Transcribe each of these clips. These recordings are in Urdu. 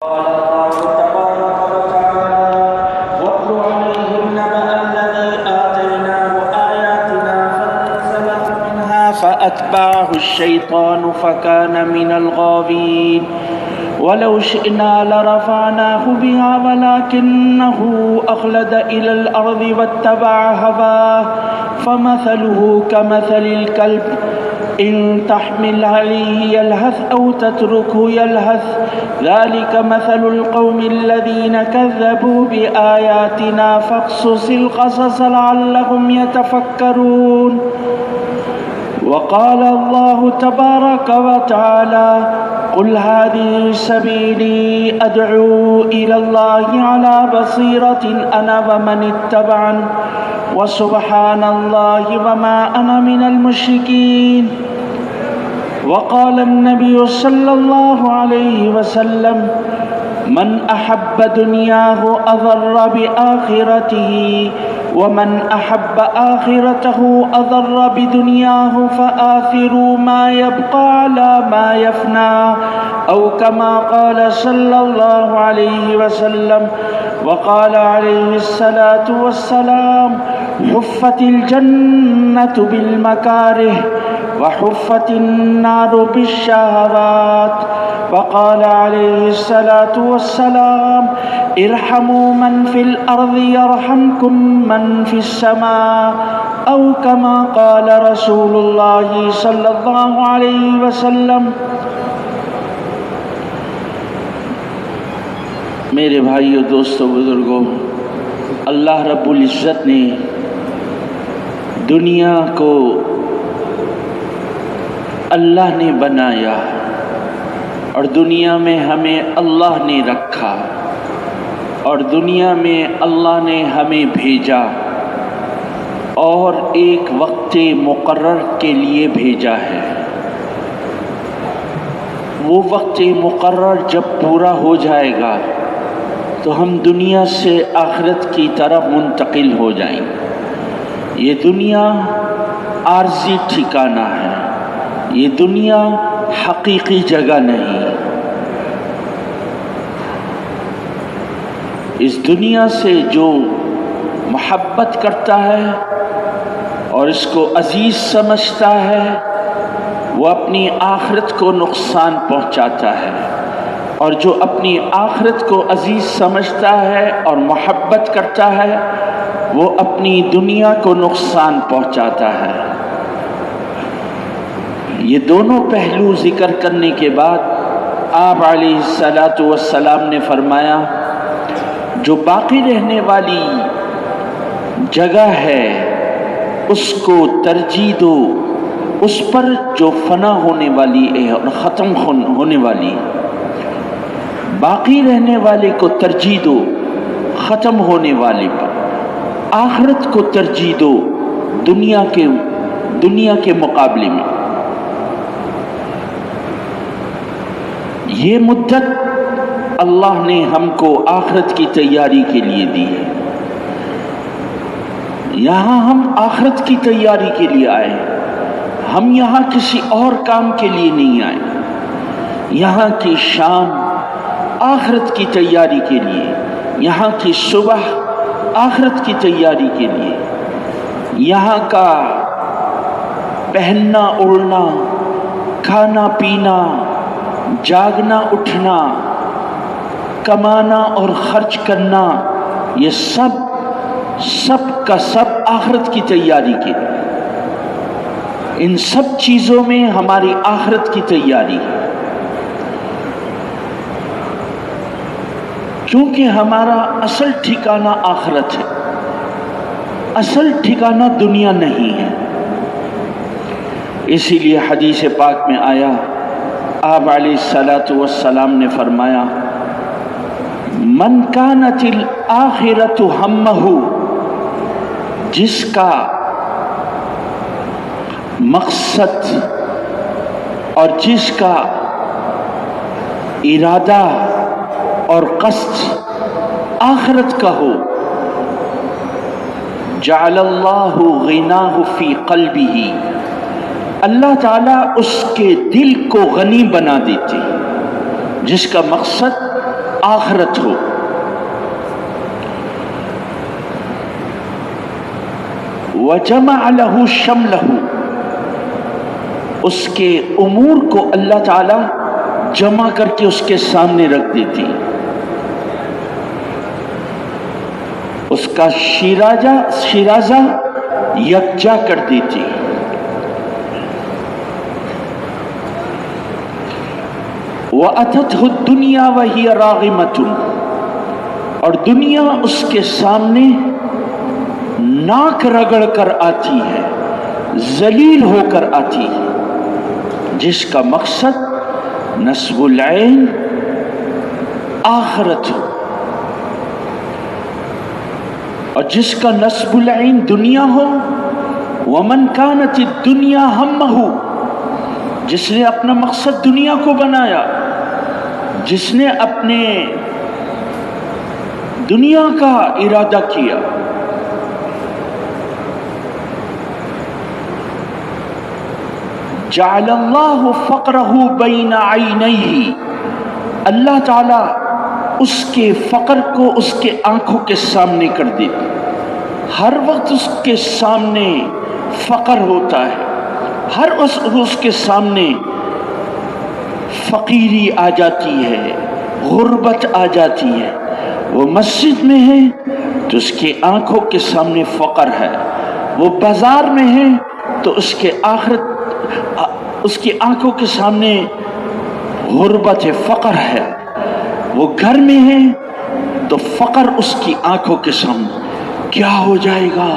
قال الله تبارك وتعالى واتل عليهم نبأ الذي آتيناه آياتنا فانسلخ منها فأتبعه الشيطان فكان من الغاوين ولو شئنا لرفعناه بها ولكنه أخلد إلى الأرض واتبع هواه فمثله كمثل الكلب إن تحمل عليه يلهث أو تتركه يلهث ذلك مثل القوم الذين كذبوا بآياتنا فاقصص القصص لعلهم يتفكرون. وقال الله تبارك وتعالى قل هذه سبيلي أدعو إلى الله على بصيرة أنا ومن اتبعني وسبحان الله وما أنا من المشركين. وقال النبي صلى الله عليه وسلم من أحب دنياه أضر بآخرته ومن أحب آخرته أضر بدنياه فآثروا ما يبقى على ما يفنى أو كما قال صلى الله عليه وسلم. وقال عليه الصلاة والسلام حفت الجنة بالمكاره وحفت النار بالشهوات. وقال عليه الصلاة والسلام ارحموا من في الأرض يرحمكم من في السماء أو كما قال رسول الله صلى الله عليه وسلم. میرے بھائیو، دوستو، بزرگوں، اللہ رب العزت نے دنیا کو اللہ نے بنایا اور دنیا میں ہمیں اللہ نے رکھا اور دنیا میں اللہ نے ہمیں بھیجا اور ایک وقت مقرر کے لیے بھیجا ہے. وہ وقت مقرر جب پورا ہو جائے گا تو ہم دنیا سے آخرت کی طرف منتقل ہو جائیں. یہ دنیا عارضی ٹھکانہ ہے، یہ دنیا حقیقی جگہ نہیں. اس دنیا سے جو محبت کرتا ہے اور اس کو عزیز سمجھتا ہے وہ اپنی آخرت کو نقصان پہنچاتا ہے، اور جو اپنی آخرت کو عزیز سمجھتا ہے اور محبت کرتا ہے وہ اپنی دنیا کو نقصان پہنچاتا ہے. یہ دونوں پہلو ذکر کرنے کے بعد آپ علیہ الصلاۃ والسلام نے فرمایا جو باقی رہنے والی جگہ ہے اس کو ترجیح دو اس پر جو فنا ہونے والی ہے اور ختم ہونے والی. باقی رہنے والے کو ترجیح دو ختم ہونے والے پر. آخرت کو ترجیح دو دنیا کے مقابلے میں. یہ مدت اللہ نے ہم کو آخرت کی تیاری کے لیے دی ہے. یہاں ہم آخرت کی تیاری کے لیے آئے، ہم یہاں کسی اور کام کے لیے نہیں آئے. یہاں کی شام آخرت کی تیاری کے لیے، یہاں کی صبح آخرت کی تیاری کے لیے. یہاں کا پہننا اوڑھنا، کھانا پینا، جاگنا اٹھنا، کمانا اور خرچ کرنا، یہ سب کا سب آخرت کی تیاری کے لیے. ان سب چیزوں میں ہماری آخرت کی تیاری ہے، کیونکہ ہمارا اصل ٹھکانہ آخرت ہے، اصل ٹھکانہ دنیا نہیں ہے. اسی لیے حدیث پاک میں آیا، آپ علیہ الصلاۃ والسلام نے فرمایا من کانت الآخرۃ ہمہ، جس کا مقصد اور جس کا ارادہ اور قصد آخرت کا ہو، جعل اللہ غناہ فی قلبہ، اللہ تعالیٰ اس کے دل کو غنی بنا دیتے. جس کا مقصد آخرت ہو. وَجَمَعَ لَهُ شَمْلَهُ، اس کے امور کو اللہ تعالی جمع کر کے اس کے سامنے رکھ دیتی، اس کا شیرازہ یکجا کر دیتی. وَأَتَتْهُ الدُّنْيَا وَهِيَ رَاغِمَةٌ، اور دنیا اس کے سامنے ناک رگڑ کر آتی ہے، ذلیل ہو کر آتی ہے، جس کا مقصد نصب العین آخرت ہو، اور جس کا نصب العین دنیا ہو. وَمَنْ كَانَتِ الدُّنْيَا هَمَّهُ، جس نے اپنا مقصد دنیا کو بنایا، جس نے اپنے دنیا کا ارادہ کیا، جعل اللہ فقرہ بین عینیہ، اللہ تعالی اس کے فقر کو اس کے آنکھوں کے سامنے کر دیتا. ہر وقت اس کے سامنے فقر ہوتا ہے، ہر اس کے سامنے فقیری آ جاتی ہے، غربت آ جاتی ہے. وہ مسجد میں ہے تو اس کے آنکھوں کے سامنے فقر ہے، وہ بازار میں ہے تو اس کی آنکھوں کے سامنے غربت ہے، فقر ہے. وہ گھر میں ہے تو فقر اس کی آنکھوں کے سامنے، کیا ہو جائے گا،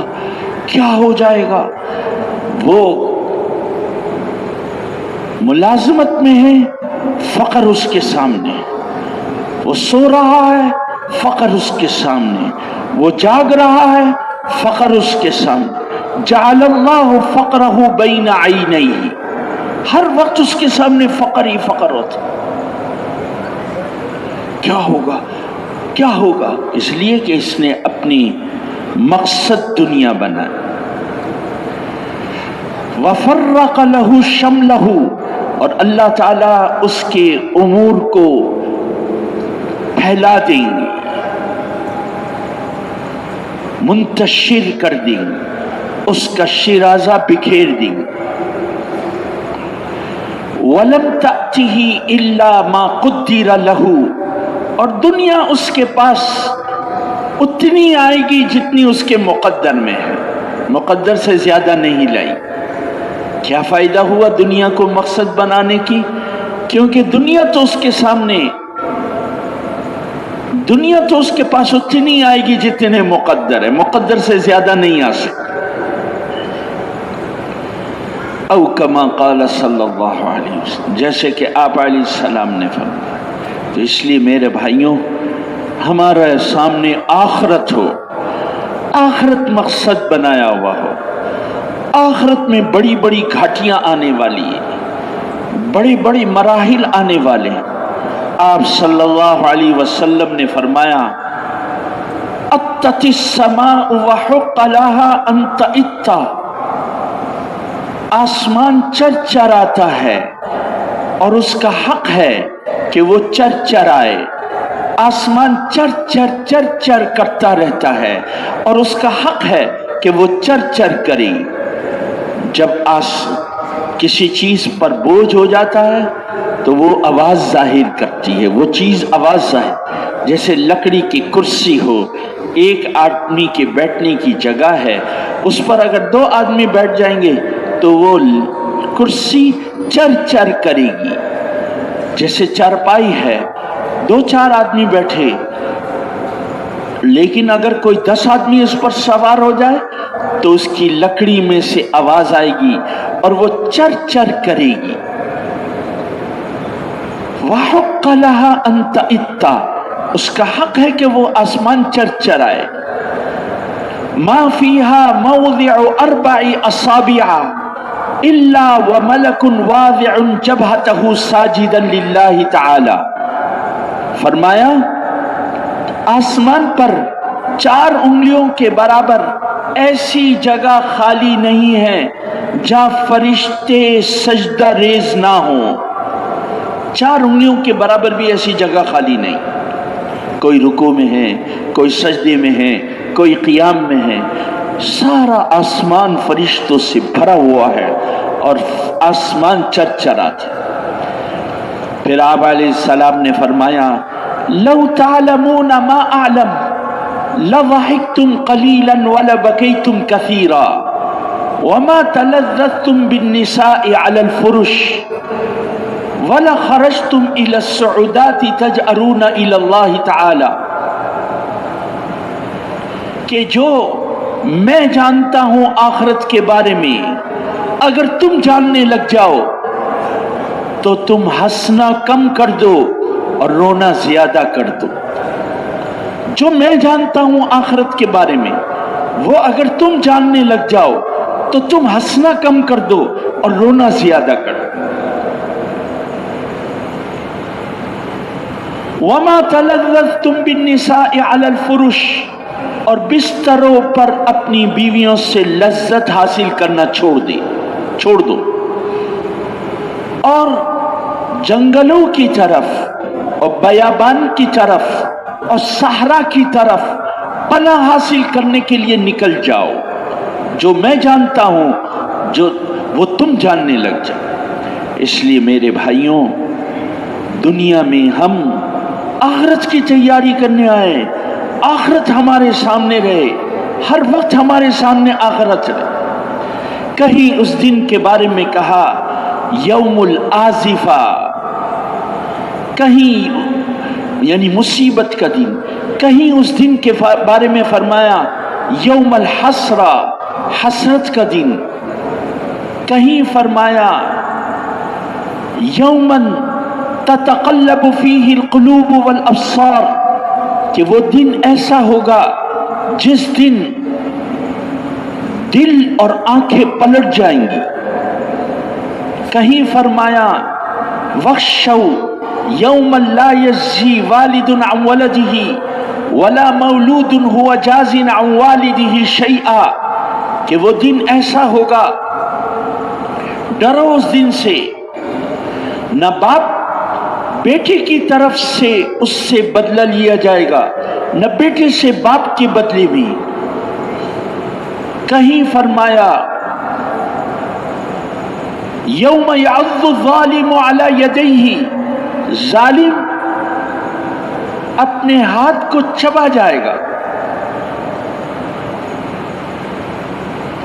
کیا ہو جائے گا. وہ ملازمت میں ہے، فقر اس کے سامنے. وہ سو رہا ہے، فقر اس کے سامنے. وہ جاگ رہا ہے، فقر اس کے سامنے. جعل اللہ فقرہ بین عینیہ، ہر وقت اس کے سامنے فقر ہی فقر ہوتا. کیا ہوگا، کیا ہوگا؟ اس لیے کہ اس نے اپنی مقصد دنیا بنا. وَفَرَّقَ لَهُ شَمْلَهُ، اور اللہ تعالیٰ اس کے امور کو پھیلا دیں گے، منتشر کر دیں گے، اس کا شیرازہ بکھیر دیں گے. وَلَمْ تَأْتِهِ إِلَّا مَا قُدِّرَ لَهُ، اور دنیا اس کے پاس اتنی آئے گی جتنی اس کے مقدر میں ہے، مقدر سے زیادہ نہیں لائی. کیا فائدہ ہوا دنیا کو مقصد بنانے کی؟ کیونکہ دنیا تو اس کے سامنے، دنیا تو اس کے پاس اتنی آئے گی جتنے مقدر ہے، مقدر سے زیادہ نہیں آ سکتی. او کما قال صلی اللہ علیہ وسلم، جیسے کہ آپ علیہ السلام نے فرمایا. تو اس لیے میرے بھائیوں، ہمارا سامنے آخرت ہو، آخرت مقصد بنایا ہوا ہو. آخرت میں بڑی بڑی گھاٹیاں آنے والی ہیں، بڑی بڑی مراحل آنے والے ہیں. آپ صلی اللہ علیہ وسلم نے فرمایا اطت السماء وحق لها ان تئت، آسمان چرچراتا ہے اور اس کا حق ہے کہ وہ چرچرائے. آسمان چر کرتا رہتا ہے اور اس کا حق ہے کہ وہ چر کرے. جب کسی چیز پر بوجھ ہو جاتا ہے تو وہ آواز ظاہر کرتی ہے، وہ چیز آواز ظاہر، جیسے لکڑی کی کرسی ہو، ایک آدمی کے بیٹھنے کی جگہ ہے، اس پر اگر 2 آدمی بیٹھ جائیں گے تو وہ کرسی چر کرے گی. جیسے چارپائی ہے، 2-4 آدمی بیٹھے، لیکن اگر کوئی 10 آدمی اس پر سوار ہو جائے تو اس کی لکڑی میں سے آواز آئے گی اور وہ چر کرے گی. وَحُقَّ لَهَا أَن تَئِتَّ، اس کا حق ہے کہ وہ آسمان چرائے. مَا فِيهَا مَوْضِعُ 4 أَصَابِعَ إِلَّا وَمَلَكٌ وَاضِعٌ جَبْهَتَهُ سَاجِدًا لِلَّهِ تَعَالَى. فرمایا آسمان پر 4 انگلیوں کے برابر ایسی جگہ خالی نہیں ہے جہاں فرشتے سجدہ ریز نہ ہوں. 4 انگلیوں کے برابر بھی ایسی جگہ خالی نہیں. کوئی رکوع میں ہے، کوئی سجدے میں ہے، کوئی قیام میں ہے، سارا آسمان فرشتوں سے بھرا ہوا ہے اور آسمان چرچراتا ہے۔ پھر آپ علیہ السلام نے فرمایا لو تعلمون ما اعلم لضحكتم قليلا ولبكيتم كثيرا وما تلذذتم بالنساء على الفرش ولخرجتم الى السعودات تجأرون الى الله تعالى، کہ جو میں جانتا ہوں آخرت کے بارے میں اگر تم جاننے لگ جاؤ تو تم ہنسنا کم کر دو اور رونا زیادہ کر دو۔ جو میں جانتا ہوں آخرت کے بارے میں وہ اگر تم جاننے لگ جاؤ تو تم ہنسنا کم کر دو اور رونا زیادہ کر دو۔ وما تلذذتم بالنساء على الفرش، اور بستروں پر اپنی بیویوں سے لذت حاصل کرنا چھوڑ دو، اور جنگلوں کی طرف اور بیابان کی طرف اور صحرا کی طرف پناہ حاصل کرنے کے لیے نکل جاؤ۔ جو میں جانتا ہوں جو وہ تم جاننے لگ جاؤ۔ اس لیے میرے بھائیوں، دنیا میں ہم آخرت کی تیاری کرنے آئے، آخرت ہمارے سامنے رہے، ہر وقت ہمارے سامنے آخرت رہے۔ کہیں اس دن کے بارے میں کہا یوم الآزفہ، کہیں یعنی مصیبت کا دن، کہیں اس دن کے بارے میں فرمایا یوم الحسرہ، حسرت کا دن، کہیں فرمایا یومن تتقلب فیہ القلوب والابصار، کہ وہ دن ایسا ہوگا جس دن دل اور آنکھیں پلٹ جائیں گی۔ کہیں فرمایا وَخْشَوْا يَوْمًا لَا يَجْزِي وَالِدٌ عَنْ وَلَدِهِ وَلَا مَوْلُودٌ هُوَ جَازٍ عَنْ وَالِدِهِ شَيْئًا، کہ وہ دن ایسا ہوگا، ڈرو اس دن سے، نہ باپ بیٹے کی طرف سے اس سے بدلہ لیا جائے گا، نہ بیٹے سے باپ کے بدلے بھی۔ کہیں فرمایا یوم یعض الظالم علی یدیہ، ظالم اپنے ہاتھ کو چبا جائے گا۔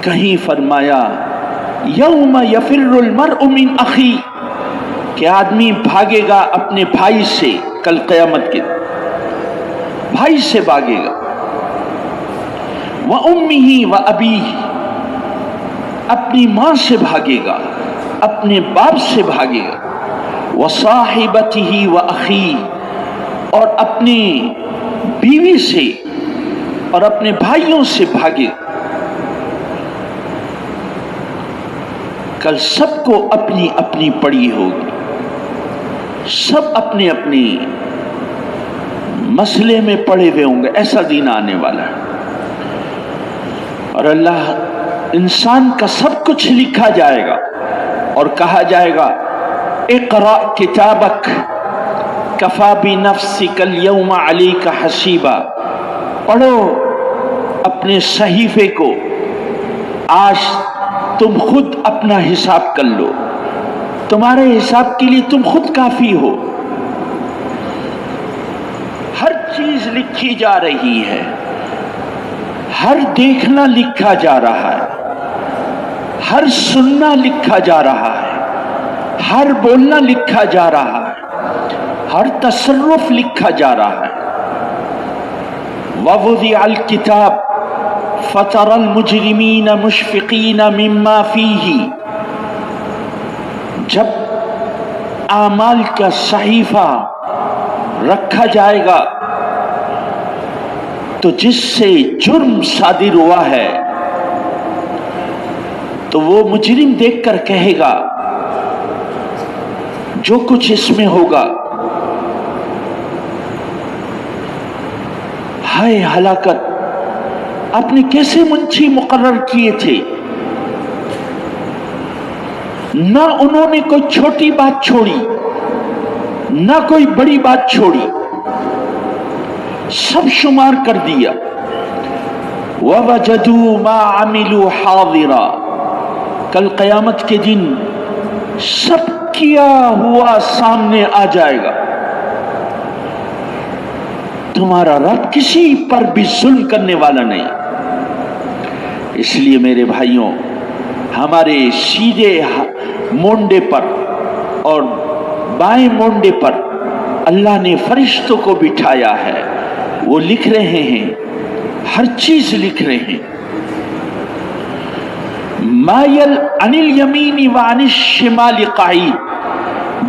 کہیں فرمایا یوم یفر المرء من اخی، کہ آدمی بھاگے گا اپنے بھائی سے، کل قیامت کے بھائی سے بھاگے گا۔ وَأُمِّهِ وَأَبِيهِ، اپنی ماں سے بھاگے گا، اپنے باپ سے بھاگے گا۔ وَصَاحِبَتِهِ وَأَخِيهِ، اور اپنی بیوی سے اور اپنے بھائیوں سے بھاگے گا۔ کل سب کو اپنی اپنی پڑی ہوگی، سب اپنے اپنے مسئلے میں پڑے ہوئے ہوں گے، ایسا دن آنے والا ہے۔ اور اللہ انسان کا سب کچھ لکھا جائے گا اور کہا جائے گا اقرأ کتابک کفی بنفسک اليوم علیک حسیبا، پڑھو اپنے صحیفے کو، آج تم خود اپنا حساب کر لو، تمہارے حساب کے لیے تم خود کافی ہو۔ ہر چیز لکھی جا رہی ہے، ہر دیکھنا لکھا جا رہا ہے، ہر سننا لکھا جا رہا ہے، ہر بولنا لکھا جا رہا ہے، ہر تصرف لکھا جا رہا ہے۔ وَوُضِعَ الْكِتَابُ فَتَرَى الْمُجْرِمِينَ مُشْفِقِينَ مِمَّا فِيهِ، جب اعمال کا صحیفہ رکھا جائے گا تو جس سے جرم صادر ہوا ہے تو وہ مجرم دیکھ کر کہے گا جو کچھ اس میں ہوگا ہائے ہلاکت، آپ نے کیسے منشی مقرر کیے تھے؟ نہ انہوں نے کوئی چھوٹی بات چھوڑی، نہ کوئی بڑی بات چھوڑی، سب شمار کر دیا. وَوَجَدُوا مَا عَمِلُوا حَاضِرًا، کل قیامت کے دن سب کیا ہوا سامنے آ جائے گا. تمہارا رب کسی پر بھی ظلم کرنے والا نہیں. اس لیے میرے بھائیوں، ہمارے سیدھے مونڈے پر اور بائیں مونڈے پر اللہ نے فرشتوں کو بٹھایا ہے. وہ لکھ رہے ہیں، ہر چیز لکھ رہے ہیں. مائل عن الیمین وعن الشمال قعید،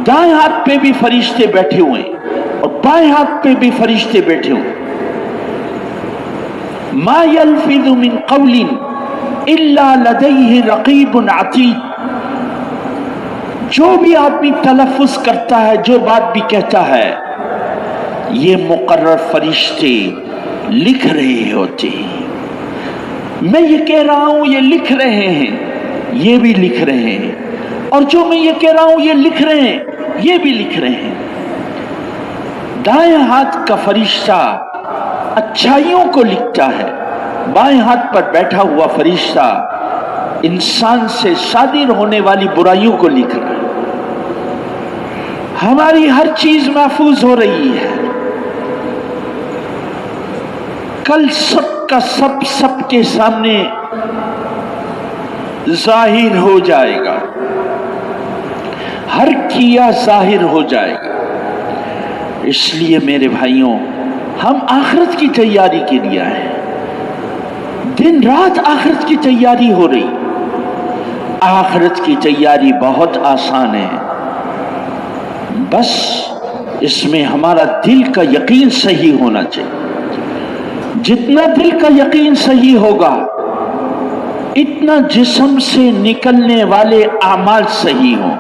دائیں ہاتھ پہ بھی فرشتے بیٹھے ہوئے اور بائیں ہاتھ پہ بھی فرشتے بیٹھے ہوئے. ما یلفظ من قول الا لدیہ رقیب عتید، جو بھی آدمی تلفظ کرتا ہے، جو بات بھی کہتا ہے، یہ مقرر فرشتے لکھ رہے ہوتے ہیں. میں یہ کہہ رہا ہوں یہ لکھ رہے ہیں، یہ بھی لکھ رہے ہیں، اور جو میں یہ کہہ رہا ہوں یہ لکھ رہے ہیں، یہ بھی لکھ رہے ہیں. دائیں ہاتھ کا فرشتہ اچھائیوں کو لکھتا ہے، بائیں ہاتھ پر بیٹھا ہوا فرشتہ انسان سے صادر ہونے والی برائیوں کو لکھ رہا ہے. ہماری ہر چیز محفوظ ہو رہی ہے. کل سب کا سب کے سامنے ظاہر ہو جائے گا، ہر کیا ظاہر ہو جائے گا. اس لیے میرے بھائیوں، ہم آخرت کی تیاری کے لیے آئے ہیں. دن رات آخرت کی تیاری ہو رہی. آخرت کی تیاری بہت آسان ہے، بس اس میں ہمارا دل کا یقین صحیح ہونا چاہیے. جتنا دل کا یقین صحیح ہوگا، اتنا جسم سے نکلنے والے اعمال صحیح ہوں.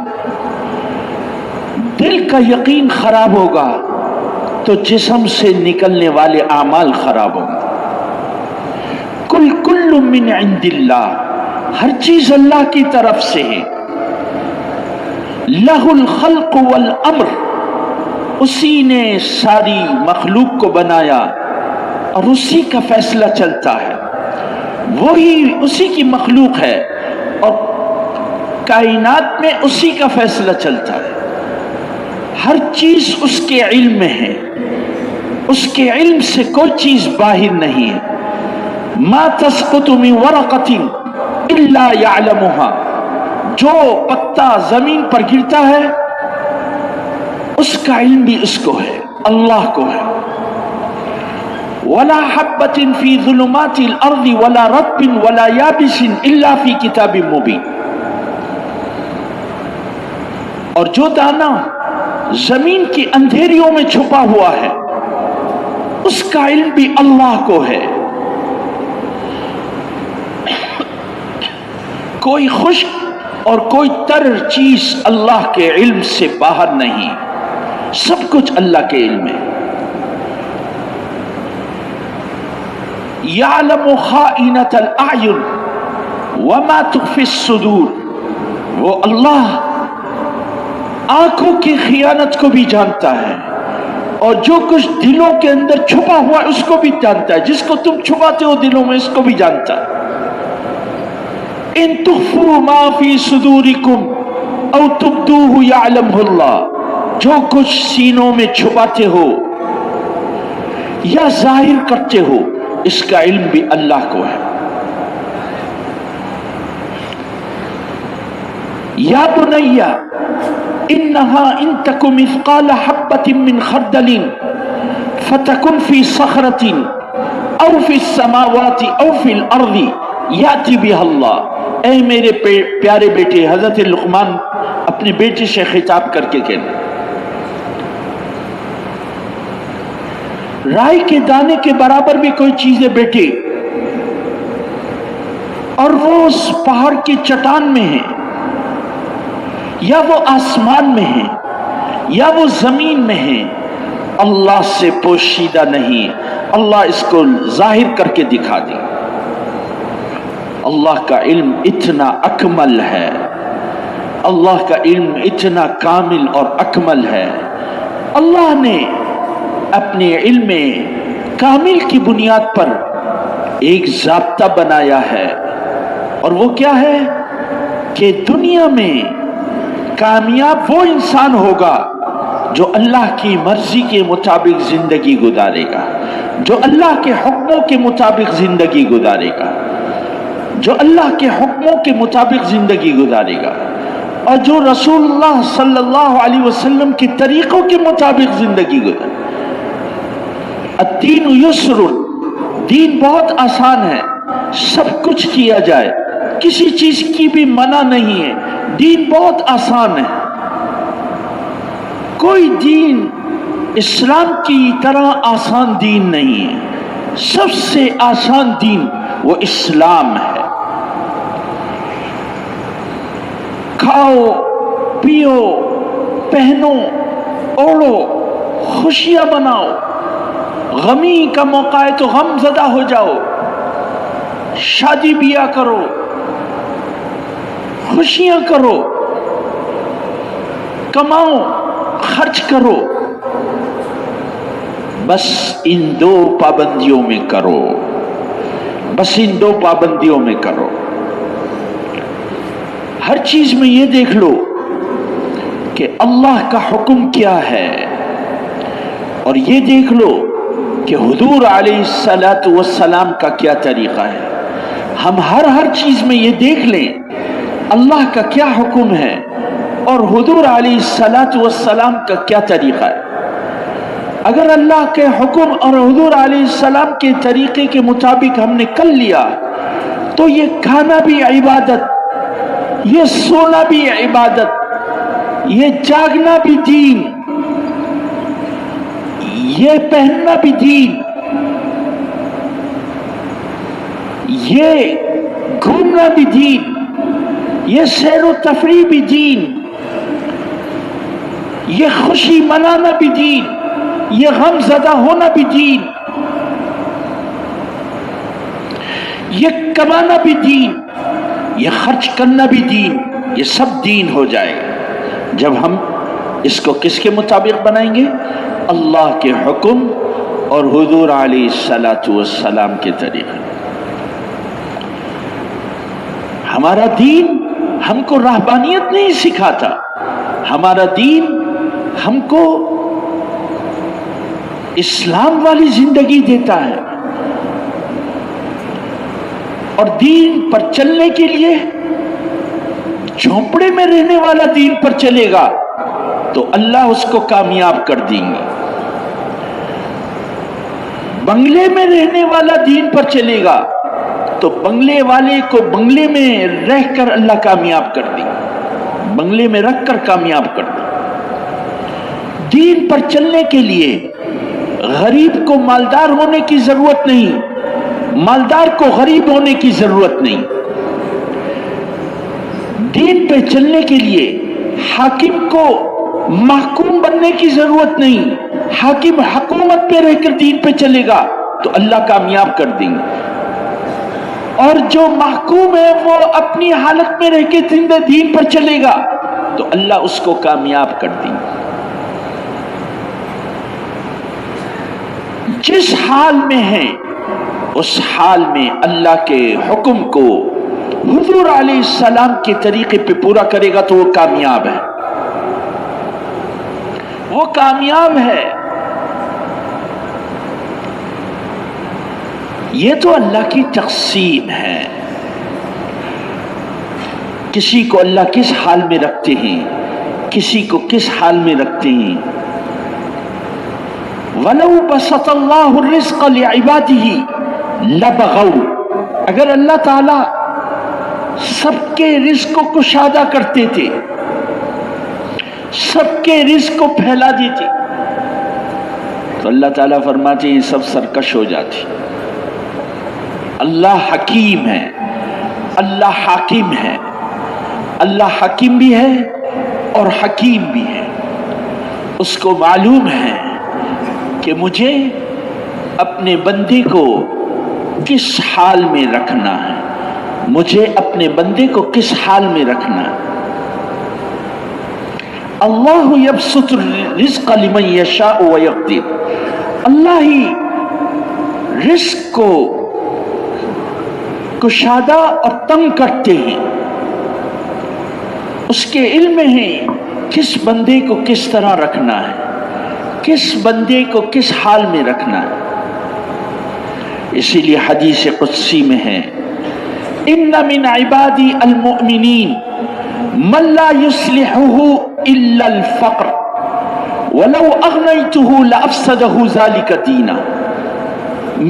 دل کا یقین خراب ہوگا تو جسم سے نکلنے والے اعمال خراب ہوں. کل من عند اللہ، ہر چیز اللہ کی طرف سے ہے. لہ الخلق والامر، اسی نے ساری مخلوق کو بنایا اور اسی کا فیصلہ چلتا ہے. وہی اسی کی مخلوق ہے اور کائنات میں اسی کا فیصلہ چلتا ہے. ہر چیز اس کے علم میں ہے، اس کے علم سے کوئی چیز باہر نہیں ہے. ما تسقط من ورقۃ الا يعلمها، جو پتا زمین پر گرتا ہے اس کا علم بھی اس کو ہے، اللہ کو ہے. ولا حبة في ظلمات الارض ولا رطب ولا يابس الا في كتاب مبين، اور جو دانا زمین کی اندھیریوں میں چھپا ہوا ہے اس کا علم بھی اللہ کو ہے. کوئی خشک اور کوئی تر چیز اللہ کے علم سے باہر نہیں، سب کچھ اللہ کے علم ہے. یعلم خائنۃ الاعین وما تخفی الصدور، وہ اللہ آنکھوں کی خیانت کو بھی جانتا ہے اور جو کچھ دلوں کے اندر چھپا ہوا ہے اس کو بھی جانتا ہے. جس کو تم چھپاتے ہو دلوں میں اس کو بھی جانتا ہے. ان تخفوا ما فی صدورکم او تبدوہ یعلمہ اللہ، جو کچھ سینوں میں چھپاتے ہو یا ظاہر کرتے ہو اس کا علم بھی اللہ کو ہے. یا بنی انہا ان تک مثقال حبۃ من خردل فتکن فی صخرۃ او فی السماوات او فی الارض یاتی بہا اللہ. اے میرے پیارے بیٹے، حضرت لقمان اپنے بیٹے سے خطاب کر کے کہنا، رائی کے دانے کے برابر بھی کوئی چیز ہے بیٹے، اور وہ اس پہاڑ کی چٹان میں ہے یا وہ آسمان میں ہے یا وہ زمین میں ہے، اللہ سے پوشیدہ نہیں. اللہ اس کو ظاہر کر کے دکھا دے. اللہ کا علم اتنا اکمل ہے، اللہ کا علم اتنا کامل اور اکمل ہے. اللہ نے اپنے علم میں کامل کی بنیاد پر ایک ضابطہ بنایا ہے، اور وہ کیا ہے کہ دنیا میں کامیاب وہ انسان ہوگا جو اللہ کی مرضی کے مطابق زندگی گزارے گا، جو اللہ کے حکموں کے مطابق زندگی گزارے گا، جو اللہ کے حکموں کے مطابق زندگی گزارے گا، اور جو رسول اللہ صلی اللہ علیہ وسلم کے طریقوں کے مطابق زندگی گزارے گا۔ الدین یسر، دین بہت آسان ہے، سب کچھ کیا جائے، کسی چیز کی بھی منع نہیں ہے، دین بہت آسان ہے۔ کوئی دین اسلام کی طرح آسان دین نہیں ہے، سب سے آسان دین وہ اسلام ہے۔ کھاؤ پیو پہنو اوڑو، خوشیاں مناؤ، غمی کا موقع ہے تو غم زدہ ہو جاؤ، شادی بیاہ کرو، خوشیاں کرو، کماؤ، خرچ کرو، بس ان دو پابندیوں میں کرو، بس ان دو پابندیوں میں کرو۔ ہر چیز میں یہ دیکھ لو کہ اللہ کا حکم کیا ہے، اور یہ دیکھ لو کہ حضور علیہ الصلاۃ والسلام کا کیا طریقہ ہے۔ ہم ہر چیز میں یہ دیکھ لیں اللہ کا کیا حکم ہے اور حضور علیہ الصلاۃ والسلام کا کیا طریقہ ہے۔ اگر اللہ کے حکم اور حضور علیہ السلام کے طریقے کے مطابق ہم نے کر لیا تو یہ کھانا بھی عبادت، یہ سونا بھی عبادت، یہ جاگنا بھی دین، یہ پہننا بھی دین، یہ گھومنا بھی دین، یہ سیر و تفریح بھی دین، یہ خوشی منانا بھی دین، یہ غم زدہ ہونا بھی دین، یہ کمانا بھی دین، یہ خرچ کرنا بھی دین، یہ سب دین ہو جائے گا جب ہم اس کو کس کے مطابق بنائیں گے؟ اللہ کے حکم اور حضور علیہ الصلاۃ والسلام کے طریقے۔ ہمارا دین ہم کو رہبانیت نہیں سکھاتا، ہمارا دین ہم کو اسلام والی زندگی دیتا ہے، اور دین پر چلنے کے لیے جھونپڑے میں رہنے والا دین پر چلے گا تو اللہ اس کو کامیاب کر دیں گے، بنگلے میں رہنے والا دین پر چلے گا تو بنگلے والے کو بنگلے میں رہ کر اللہ کامیاب کر دیں گے، بنگلے میں رکھ کر کامیاب کر دیں گے۔ دین پر چلنے کے لیے غریب کو مالدار ہونے کی ضرورت نہیں، مالدار کو غریب ہونے کی ضرورت نہیں۔ دین پہ چلنے کے لیے حاکم کو محکوم بننے کی ضرورت نہیں، حاکم حکومت پہ رہ کر دین پہ چلے گا تو اللہ کامیاب کر دیں گے، اور جو محکوم ہے وہ اپنی حالت میں رہ کے دین پر چلے گا تو اللہ اس کو کامیاب کر دیں گے۔ جس حال میں ہے اس حال میں اللہ کے حکم کو حضور علیہ السلام کے طریقے پہ پورا کرے گا تو وہ کامیاب ہے، وہ کامیاب ہے۔ یہ تو اللہ کی تقسیم ہے، کسی کو اللہ کس حال میں رکھتے ہیں، کسی کو کس حال میں رکھتے ہیں۔ وَلَوْ بَسَطَ اللَّهُ الرِّزْقَ لِعِبَادِهِ لَبَغَوْا، اگر اللہ تعالی سب کے رزق کو کشادہ کرتے تھے، سب کے رزق کو پھیلا دیتے تو اللہ تعالیٰ فرماتے ہیں سب سرکش ہو جاتے۔ اللہ حکیم ہے، اللہ حاکم ہے، اللہ حکیم بھی ہے اور حکیم بھی ہے۔ اس کو معلوم ہے کہ مجھے اپنے بندے کو کس حال میں رکھنا ہے، مجھے اپنے بندے کو کس حال میں رکھنا ہے۔ اللہ یبسط الرزق لمن یشاء ویقدر، اللہ ہی رزق کو کشادہ اور تنگ کرتے ہیں، اس کے علم میں ہے کس بندے کو کس طرح رکھنا ہے، کس بندے کو کس حال میں رکھنا ہے۔ اسی لیے حدیث قدسی میں ہے ان من عبادی المؤمنین من لا يصلحه الا الفقر ولو اغنیته لافسده ذلك دینا۔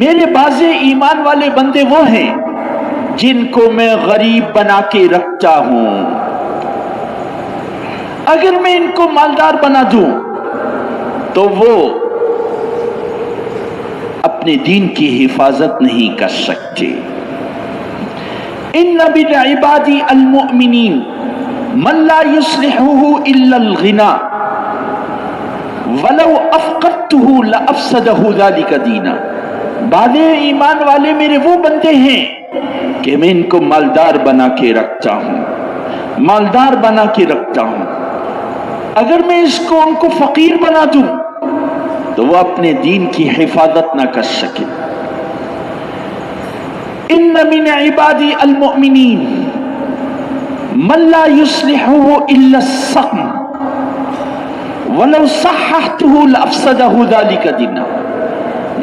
میرے بعض ایمان والے بندے وہ ہیں جن کو میں غریب بنا کے رکھتا ہوں، اگر میں ان کو مالدار بنا دوں تو وہ اپنے دین کی حفاظت نہیں کر سکتے۔ ان من عبادی المؤمنین من لا يصلحه الا الغنى ولو افقدته لافسده ذلك دینا۔ بعض ایمان والے میرے وہ بندے ہیں کہ میں ان کو مالدار بنا کے رکھتا ہوں، مالدار بنا کے رکھتا ہوں، اگر میں ان کو فقیر بنا دوں تو وہ اپنے دین کی حفاظت نہ کر سکے۔ ان من عبادی المؤمنین من لا يصلحه الا السقم ولو صححته لافسده ذلك دینا۔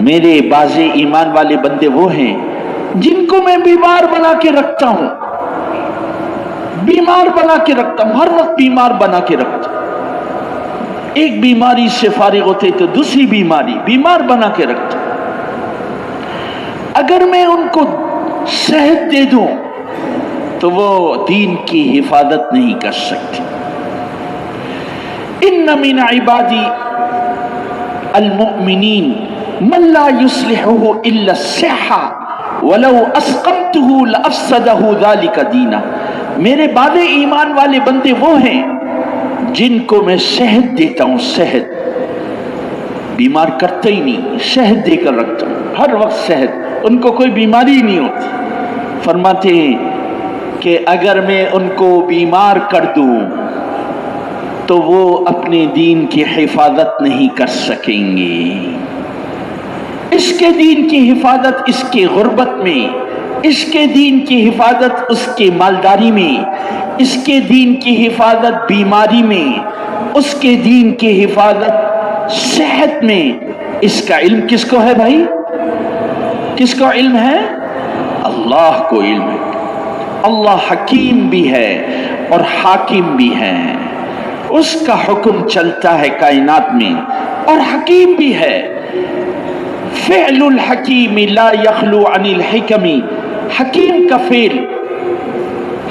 میرے بعض ایمان والے بندے وہ ہیں جن کو میں بیمار بنا کے رکھتا ہوں، بیمار بنا کے رکھتا ہوں، ہر وقت بیمار بنا کے رکھتا ہوں، ایک بیماری سے فارغ ہوتے تو دوسری بیماری، بیمار بنا کے رکھتا ہوں، اگر میں ان کو صحت دے دوں تو وہ دین کی حفاظت نہیں کر سکتے۔ ان من عبادی المؤمنین من لا يصلحه الا الصحة ولو اسقمته لافسده ذلك دینا۔ میرے بعد ایمان والے بندے وہ ہیں جن کو میں صحت دیتا ہوں، صحت، بیمار کرتا ہی نہیں، صحت دے کر رکھتا ہوں، ہر وقت صحت، ان کو کوئی بیماری ہی نہیں ہوتی۔ فرماتے ہیں کہ اگر میں ان کو بیمار کر دوں تو وہ اپنے دین کی حفاظت نہیں کر سکیں گے۔ اس کے دین کی حفاظت اس کے غربت میں، اس کے دین کی حفاظت اس کے مالداری میں، اس کے دین کی حفاظت بیماری میں، اس کے دین کی حفاظت صحت میں۔ اس کا علم کس کو ہے بھائی؟ کس کو علم ہے؟ اللہ کو علم ہے۔ اللہ حکیم بھی ہے اور حاکم بھی ہے، اس کا حکم چلتا ہے کائنات میں، اور حکیم بھی ہے۔ فعل الحکیم لا یخلو عن الحکم، حکیم کا فعل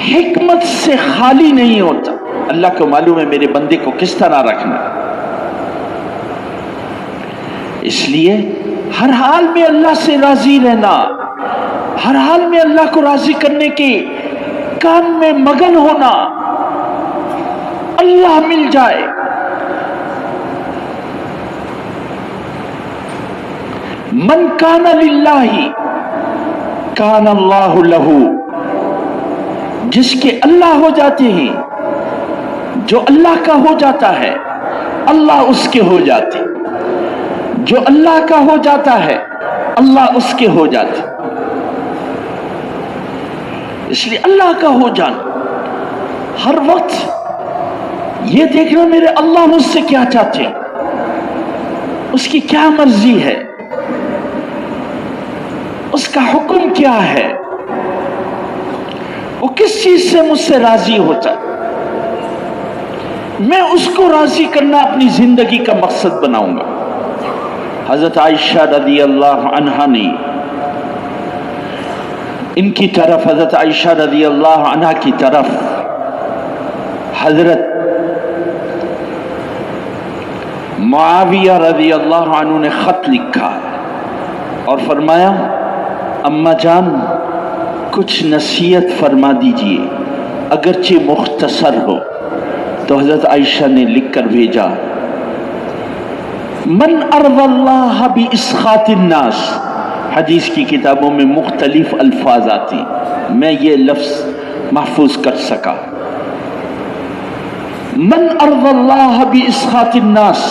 حکمت سے خالی نہیں ہوتا۔ اللہ کو معلوم ہے میرے بندے کو کس طرح رکھنا، اس لیے ہر حال میں اللہ سے راضی رہنا، ہر حال میں اللہ کو راضی کرنے کے کام میں مگن ہونا، اللہ مل جائے۔ من کان للہ کان اللہ لہ، جس کے اللہ ہو جاتے ہیں، جو اللہ کا ہو جاتا ہے اللہ اس کے ہو جاتے، جو اللہ کا ہو جاتا ہے اللہ اس کے ہو جاتے۔ اس لیے اللہ کا ہو جانا، ہر وقت یہ دیکھنا میرے اللہ مجھ سے کیا چاہتے ہیں، اس کی کیا مرضی ہے، اس کا حکم کیا ہے، وہ کس چیز سے مجھ سے راضی ہوتا ہے، میں اس کو راضی کرنا اپنی زندگی کا مقصد بناؤں گا۔ حضرت عائشہ رضی اللہ عنہا نے ان کی طرف، حضرت عائشہ رضی اللہ عنہا کی طرف حضرت معاویہ رضی اللہ عنہ نے خط لکھا اور فرمایا اماں جان کچھ نصیحت فرما دیجئے اگرچہ مختصر ہو۔ تو حضرت عائشہ نے لکھ کر بھیجا من ارضى اللہ باسخاط الناس، حدیث کی کتابوں میں مختلف الفاظ آتی، میں یہ لفظ محفوظ کر سکا، من ارضى اللہ باسخاط الناس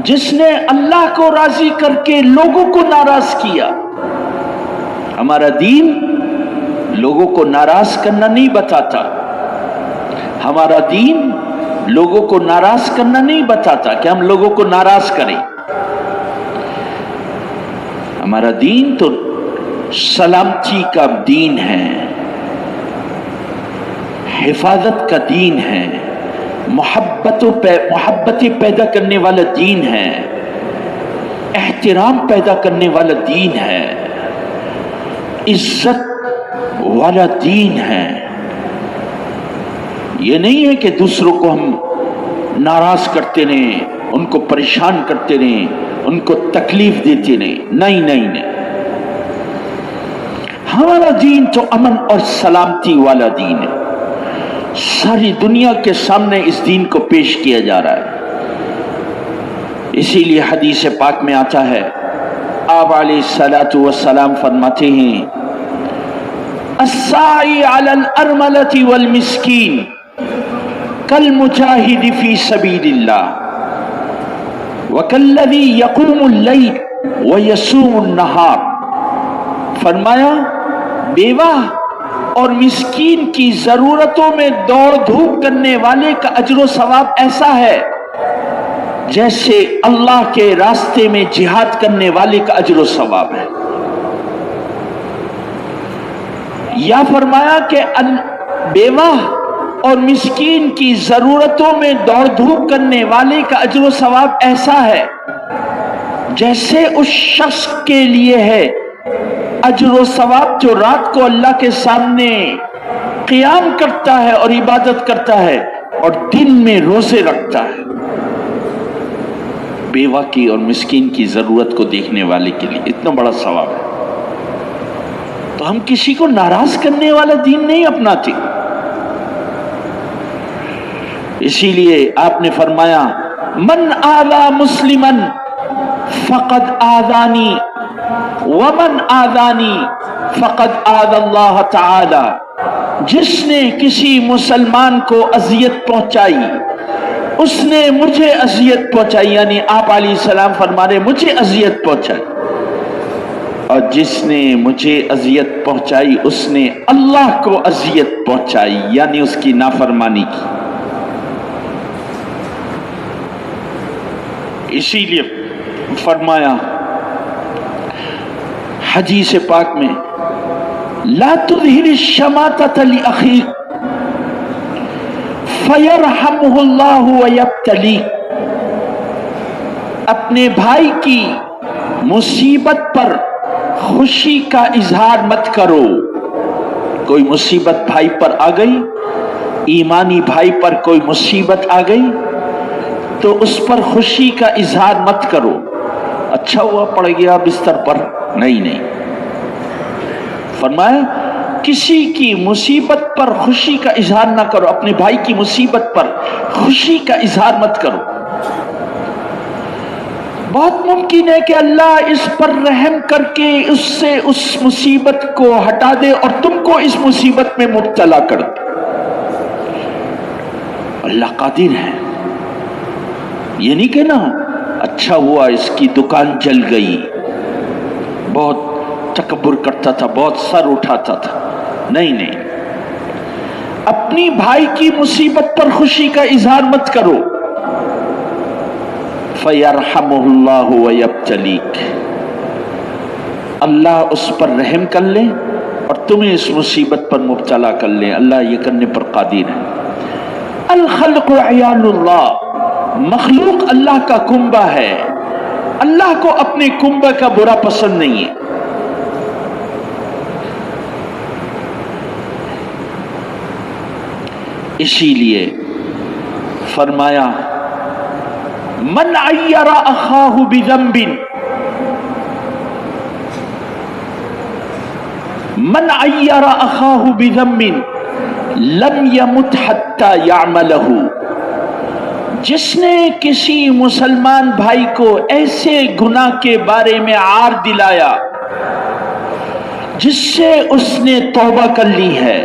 جس نے اللہ کو راضی کر کے لوگوں کو ناراض کیا. ہمارا دین لوگوں کو ناراض کرنا نہیں بتاتا. ہمارا دین لوگوں کو ناراض کرنا نہیں بتاتا کہ ہم لوگوں کو ناراض کریں. ہمارا دین تو سلامتی کا دین ہے، حفاظت کا دین ہے، محبتیں پیدا کرنے والا دین ہے، احترام پیدا کرنے والا دین ہے، عزت والا دین ہے. یہ نہیں ہے کہ دوسروں کو ہم ناراض کرتے رہیں، ان کو پریشان کرتے رہیں، ان کو تکلیف دیتے رہیں. نہیں نہیں نہیں، ہمارا دین تو امن اور سلامتی والا دین ہے. ساری دنیا کے سامنے اس دین کو پیش کیا جا رہا ہے. اسی لیے حدیث پاک میں آتا ہے، آپ علیہ الصلوۃ والسلام فرماتے ہیں، الساعی علی الارملۃ والمسکین کالمجاہد فی سبیل اللہ وکالذی یقوم اللیل ویصوم النہار. فرمایا بیوہ اور مسکین کی ضرورتوں میں دوڑ دھوپ کرنے والے کا اجر و ثواب ایسا ہے جیسے اللہ کے راستے میں جہاد کرنے والے کا اجر و ثواب ہے. یا فرمایا کہ بیوہ اور مسکین کی ضرورتوں میں دوڑ دھوپ کرنے والے کا اجر و ثواب ایسا ہے جیسے اس شخص کے لیے ہے اجر و ثواب جو رات کو اللہ کے سامنے قیام کرتا ہے اور عبادت کرتا ہے اور دن میں روزے رکھتا ہے. بیوہ کی اور مسکین کی ضرورت کو دیکھنے والے کے لیے اتنا بڑا ثواب ہے. تو ہم کسی کو ناراض کرنے والا دین نہیں اپناتے. اسی لیے آپ نے فرمایا، من آذا مسلما فقد آذانی ومن آذانی فقد آذى اللہ تعالی. جس نے کسی مسلمان کو اذیت پہنچائی اس نے مجھے اذیت پہنچائی. یعنی آپ علیہ السلام فرما رہے مجھے اذیت پہنچائی، اور جس نے مجھے اذیت پہنچائی اس نے اللہ کو اذیت پہنچائی، یعنی اس کی نافرمانی کی. اسی لیے فرمایا حدیث پاک میں، لا تظہر الشماتۃ لأخیک فیرحمہ اللہ ویبتلیک. اپنے بھائی کی مصیبت پر خوشی کا اظہار مت کرو. کوئی مصیبت بھائی پر آ گئی، ایمانی بھائی پر کوئی مصیبت آ گئی تو اس پر خوشی کا اظہار مت کرو. اچھا ہوا پڑ گیا بستر پر، نہیں نہیں. فرمایا کسی کی مصیبت پر خوشی کا اظہار نہ کرو، اپنے بھائی کی مصیبت پر خوشی کا اظہار مت کرو. بہت ممکن ہے کہ اللہ اس پر رحم کر کے اس سے اس مصیبت کو ہٹا دے اور تم کو اس مصیبت میں مبتلا کر دے. اللہ قادر ہے. یہ نہیں کہنا اچھا ہوا اس کی دکان جل گئی، بہت تکبر کرتا تھا، بہت سر اٹھاتا تھا. نہیں نہیں، اپنی بھائی کی مصیبت پر خوشی کا اظہار مت کرو. فَيَرْحَمُهُ اللَّهُ وَيَبْتَلِيكَ، اللہ اس پر رحم کر لے اور تمہیں اس مصیبت پر مبتلا کر لے. اللہ یہ کرنے پر قادر ہے. الخلق عیال اللہ، مخلوق اللہ کا کنبہ ہے. اللہ کو اپنے کنبہ کا برا پسند نہیں ہے. اسی لیے فرمایا من عیر اخاہ بذنب، من عیر اخاہ بذنب لم یمت حتی یعملہ. جس نے کسی مسلمان بھائی کو ایسے گناہ کے بارے میں عار دلایا جس سے اس نے توبہ کر لی ہے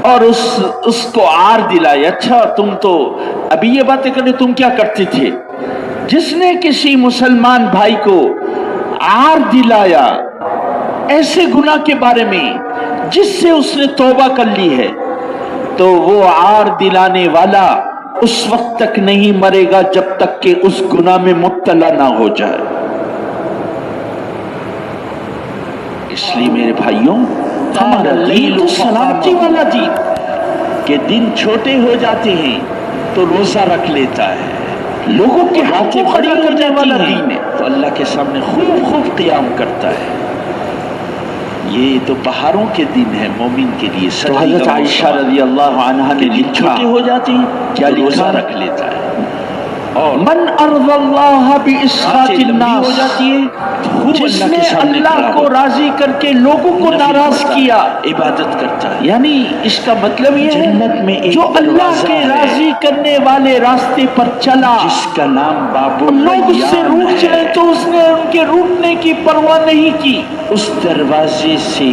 اور اس کو عار دلایا، اچھا تم تو ابھی یہ باتیں کرنے، تم کیا کرتے تھے؟ جس نے کسی مسلمان بھائی کو عار دلایا ایسے گناہ کے بارے میں جس سے اس نے توبہ کر لی ہے، تو وہ عار دلانے والا اس وقت تک نہیں مرے گا جب تک کہ اس گناہ میں مبتلا نہ ہو جائے۔ اس لیے میرے بھائیوں، ہمارا دین تو سلامتی والا دین، کہ دن چھوٹے ہو جاتے ہیں تو روزہ رکھ لیتا ہے، لوگوں کے ہاتھیں بڑی کرنے والا دین ہے تو اللہ کے سامنے خوب خوب قیام کرتا ہے۔ یہ تو بہاروں کے دن ہے مومن کے لیے۔ تو حضرت عائشہ رضی اللہ عنہا نے دن چھوٹے ہو جاتے ہیں کیا روزہ رکھ لیتا ہے، اور من ارضى الله باسخاط الناس، ہو جاتی ہے جس نے اللہ کو راضی کر کے لوگوں کو ناراض کیا عبادت کرتا ہے۔ یعنی اس کا مطلب یہ ہے جو اللہ کے راضی کرنے والے راستے پر چلا، جس کا نام باب لوگ اس سے روٹ چلے تو اس نے ان کے روٹنے کی پرواہ نہیں کی، اس دروازے سے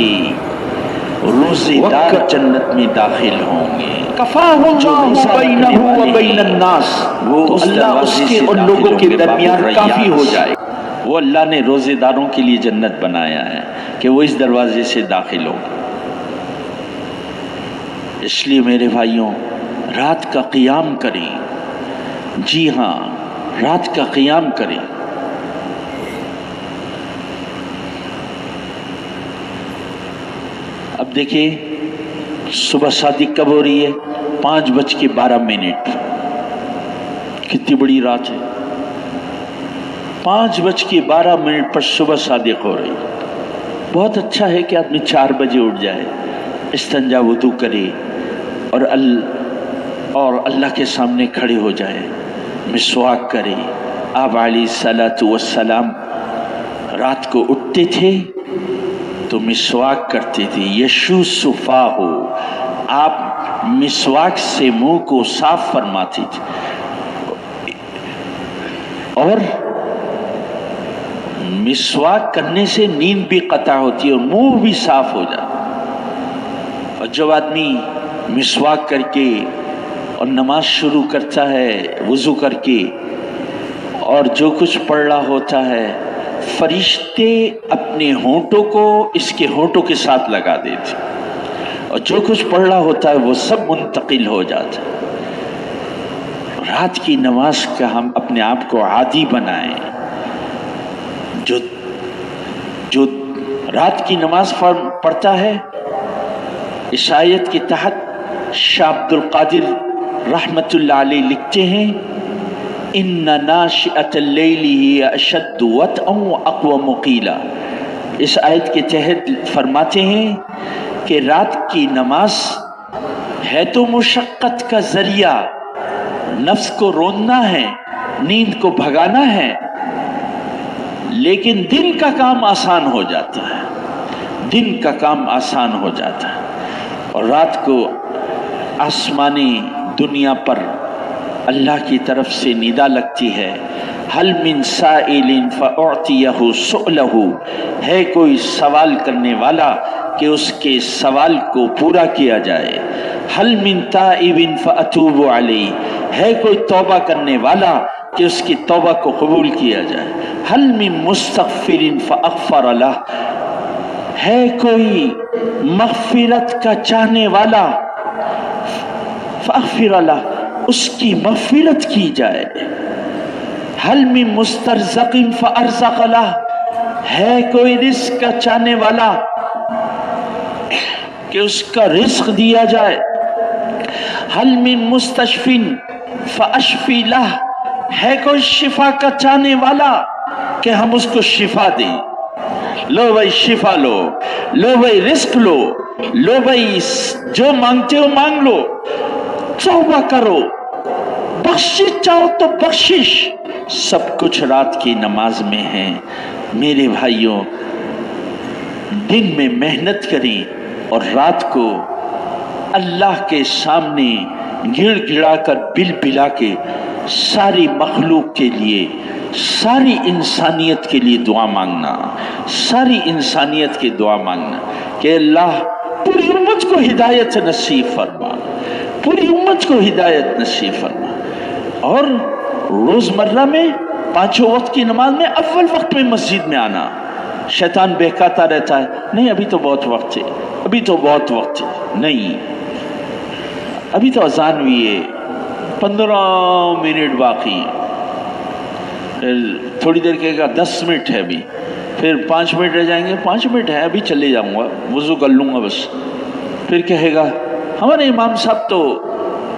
روزے دار جنت میں داخل ہوں گے۔ کفاہ اللہ بینہ و بین الناس، وہ اللہ اس کے اور لوگوں کے درمیان کافی ہو جائے۔ وہ اللہ نے روزے داروں کے لیے جنت بنایا ہے کہ وہ اس دروازے سے داخل ہو۔ اس لیے میرے بھائیوں، رات کا قیام کریں، جی ہاں رات کا قیام کریں۔ اب دیکھیں صبح صادق کب ہو رہی ہے؟ 5:12۔ کتنی بڑی رات ہے، 5:12 پر صبح صادق ہو رہی ہے۔ بہت اچھا ہے کہ آدمی 4 بجے اٹھ جائے، استنجا وضو کرے اور اللہ کے سامنے کھڑے ہو جائے، مسواک کرے۔ آپ علیہ الصلاۃ والسلام رات کو اٹھتے تھے تو مسواک کرتے تھے، یشو صفا ہو، آپ مسواک سے منہ کو صاف فرماتے تھے، اور مسواک کرنے سے نیند بھی قطع ہوتی ہے اور منہ بھی صاف ہو جاتا۔ اور جب آدمی مسواک کر کے اور نماز شروع کرتا ہے وضو کر کے، اور جو کچھ پڑھ رہا ہوتا ہے، فرشتے اپنے ہونٹوں کو اس کے ہونٹوں کے ساتھ لگا دیتے، اور جو کچھ پڑھ رہا ہوتا ہے وہ سب منتقل ہو جاتا ہے۔ رات کی نماز کا ہم اپنے آپ کو عادی بنائیں۔ جو رات کی نماز پڑھتا ہے، اس آیت کے تحت شاہ عبد القادر رحمت اللہ علیہ لکھتے ہیں، ان ناشئۃ اللیل ہی اشد وطئا واقوم قیلا۔ اس آیت کے تحت فرماتے ہیں کہ رات کی نماز ہے تو مشقت کا ذریعہ، نفس کو روندنا ہے، نیند کو بھگانا ہے، لیکن دن کا کام آسان ہو جاتا ہے، دن کا کام آسان ہو جاتا ہے۔ اور رات کو آسمانی دنیا پر اللہ کی طرف سے ندا لگتی ہے، حل من سائل فاعطیہ سؤلہ، ہے کوئی سوال کرنے والا کہ اس کے سوال کو پورا کیا جائے، حل من تائب فاتوب علیہ، ہے کوئی توبہ کرنے والا کہ اس کی توبہ کو قبول کیا جائے، حل من مستغفر فاغفر لہ، ہے کوئی مغفرت کا چاہنے والا فاغفر لہ، اس کی مغفرت کی جائے، حل من مسترزق فارزق لہ، ہے کوئی رزق کا چاہنے والا کہ اس کا رزق دیا جائے، حل من مستشف فاشفی لہ، ہے کوئی شفا کا چاہنے والا کہ ہم اس کو شفا دیں، لو بھائی شفا لو، لو بھائی رزق لو، لو بھائی جو مانگتے ہو مانگ لو، توبہ کرو، بخشش چاہو تو بخشش، سب کچھ رات کی نماز میں ہے۔ میرے بھائیوں، دن میں محنت کریں اور رات کو اللہ کے سامنے گڑ گڑا کر بل بلا کے ساری مخلوق کے لیے، ساری انسانیت کے لیے دعا مانگنا، ساری انسانیت کی دعا مانگنا کہ اللہ پوری امت کو ہدایت نصیب فرما، پوری امت کو ہدایت نصیب فرما، اور روزمرہ میں 5 وقت کی نماز میں اول وقت میں مسجد میں آنا. شیطان بہکاتا رہتا ہے، نہیں ابھی تو بہت وقت ہے، ابھی تو بہت وقت ہے. نہیں، ابھی تو اذان ہوئی ہے، 15 منٹ باقی ہے. تھوڑی دیر کہے گا 10 منٹ ہے ابھی، پھر 5 منٹ رہ جائیں گے، 5 منٹ ہے ابھی چلے جاؤں گا، وضو کر لوں گا بس. پھر کہے گا ہمارے امام صاحب تو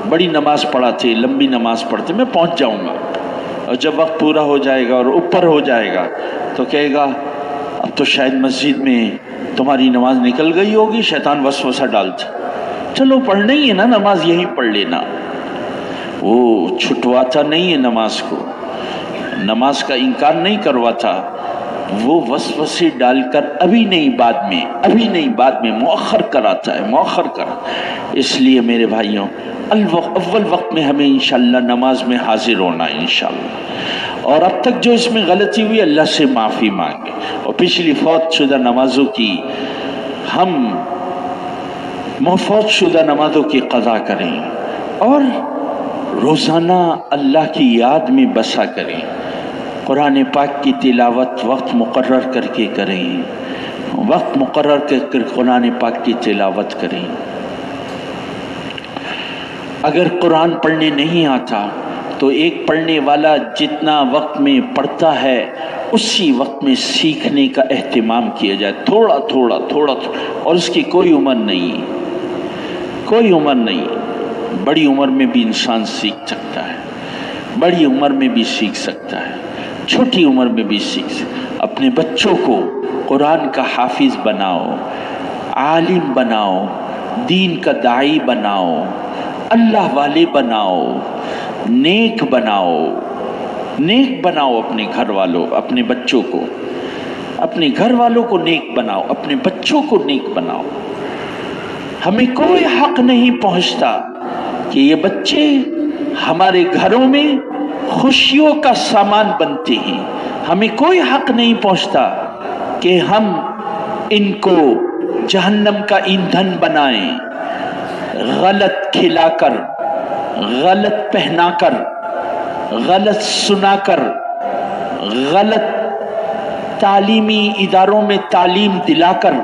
بڑی نماز پڑھاتے، لمبی نماز پڑھتے، میں پہنچ جاؤں گا. اور جب وقت پورا ہو جائے گا اور اوپر ہو جائے گا تو کہے گا اب تو شاید مسجد میں تمہاری نماز نکل گئی ہوگی، شیطان وسوسہ ڈالتا. چلو پڑھنا ہی ہے نا نماز، یہی پڑھ لینا. وہ چھٹواتا نہیں ہے نماز کو، نماز کا انکار نہیں کرواتا، وہ وسوسے ڈال کر ابھی نہیں بعد میں، ابھی نہیں بعد میں مؤخر کراتا ہے، مؤخر کرا. اس لیے میرے بھائیوں، اول وقت میں ہمیں انشاءاللہ نماز میں حاضر ہونا ہے انشاءاللہ. اور اب تک جو اس میں غلطی ہوئی اللہ سے معافی مانگے، اور پچھلی فوت شدہ نمازوں کی ہم فوت شدہ نمازوں کی قضا کریں، اور روزانہ اللہ کی یاد میں بسا کریں. قرآن پاک کی تلاوت وقت مقرر کر کے کریں، وقت مقرر کر قرآن پاک کی تلاوت کریں. اگر قرآن پڑھنے نہیں آتا تو ایک پڑھنے والا جتنا وقت میں پڑھتا ہے اسی وقت میں سیکھنے کا اہتمام کیا جائے، تھوڑا تھوڑا تھوڑا تھوڑا. اور اس کی کوئی عمر نہیں، کوئی عمر نہیں. بڑی عمر میں بھی انسان سیکھ سکتا ہے، بڑی عمر میں بھی سیکھ سکتا ہے، چھوٹی عمر میں بھی سیکھ سکتا ہے. اپنے بچوں کو قرآن کا حافظ بناؤ، عالم بناؤ، دین کا داعی بناؤ، اللہ والے بناؤ، نیک بناؤ. نیک بناؤ اپنے گھر والوں، اپنے بچوں کو، اپنے گھر والوں کو نیک بناؤ، اپنے بچوں کو نیک بناؤ. ہمیں کوئی حق نہیں پہنچتا کہ یہ بچے ہمارے گھروں میں خوشیوں کا سامان بنتے ہیں. ہمیں کوئی حق نہیں پہنچتا کہ ہم ان کو جہنم کا ایندھن بنائیں، غلط کھلا کر، غلط پہنا کر، غلط سنا کر، غلط تعلیمی اداروں میں تعلیم دلا کر،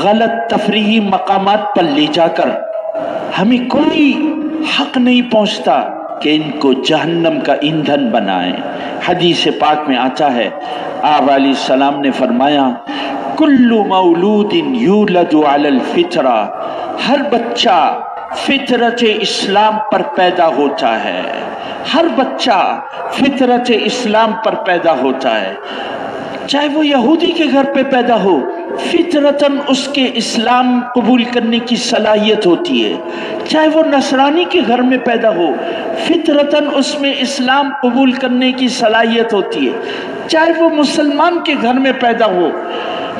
غلط تفریحی مقامات پر لے جا کر. ہمیں کوئی حق نہیں پہنچتا کہ ان کو جہنم کا ایندھن بنائیں. حدیث پاک میں آتا ہے، آپ علیہ السلام نے فرمایا کل مولود یولد علی الفطرہ، ہر بچہ فطرت اسلام پر پیدا ہوتا ہے، ہر بچہ فطرت اسلام پر پیدا ہوتا ہے. چاہے وہ یہودی کے گھر پہ پیدا ہو، فطرتاً اس کے اسلام قبول کرنے کی صلاحیت ہوتی ہے. چاہے وہ نصرانی کے گھر میں پیدا ہو، فطرتاً اس میں اسلام قبول کرنے کی صلاحیت ہوتی ہے. چاہے وہ مسلمان کے گھر میں پیدا ہو،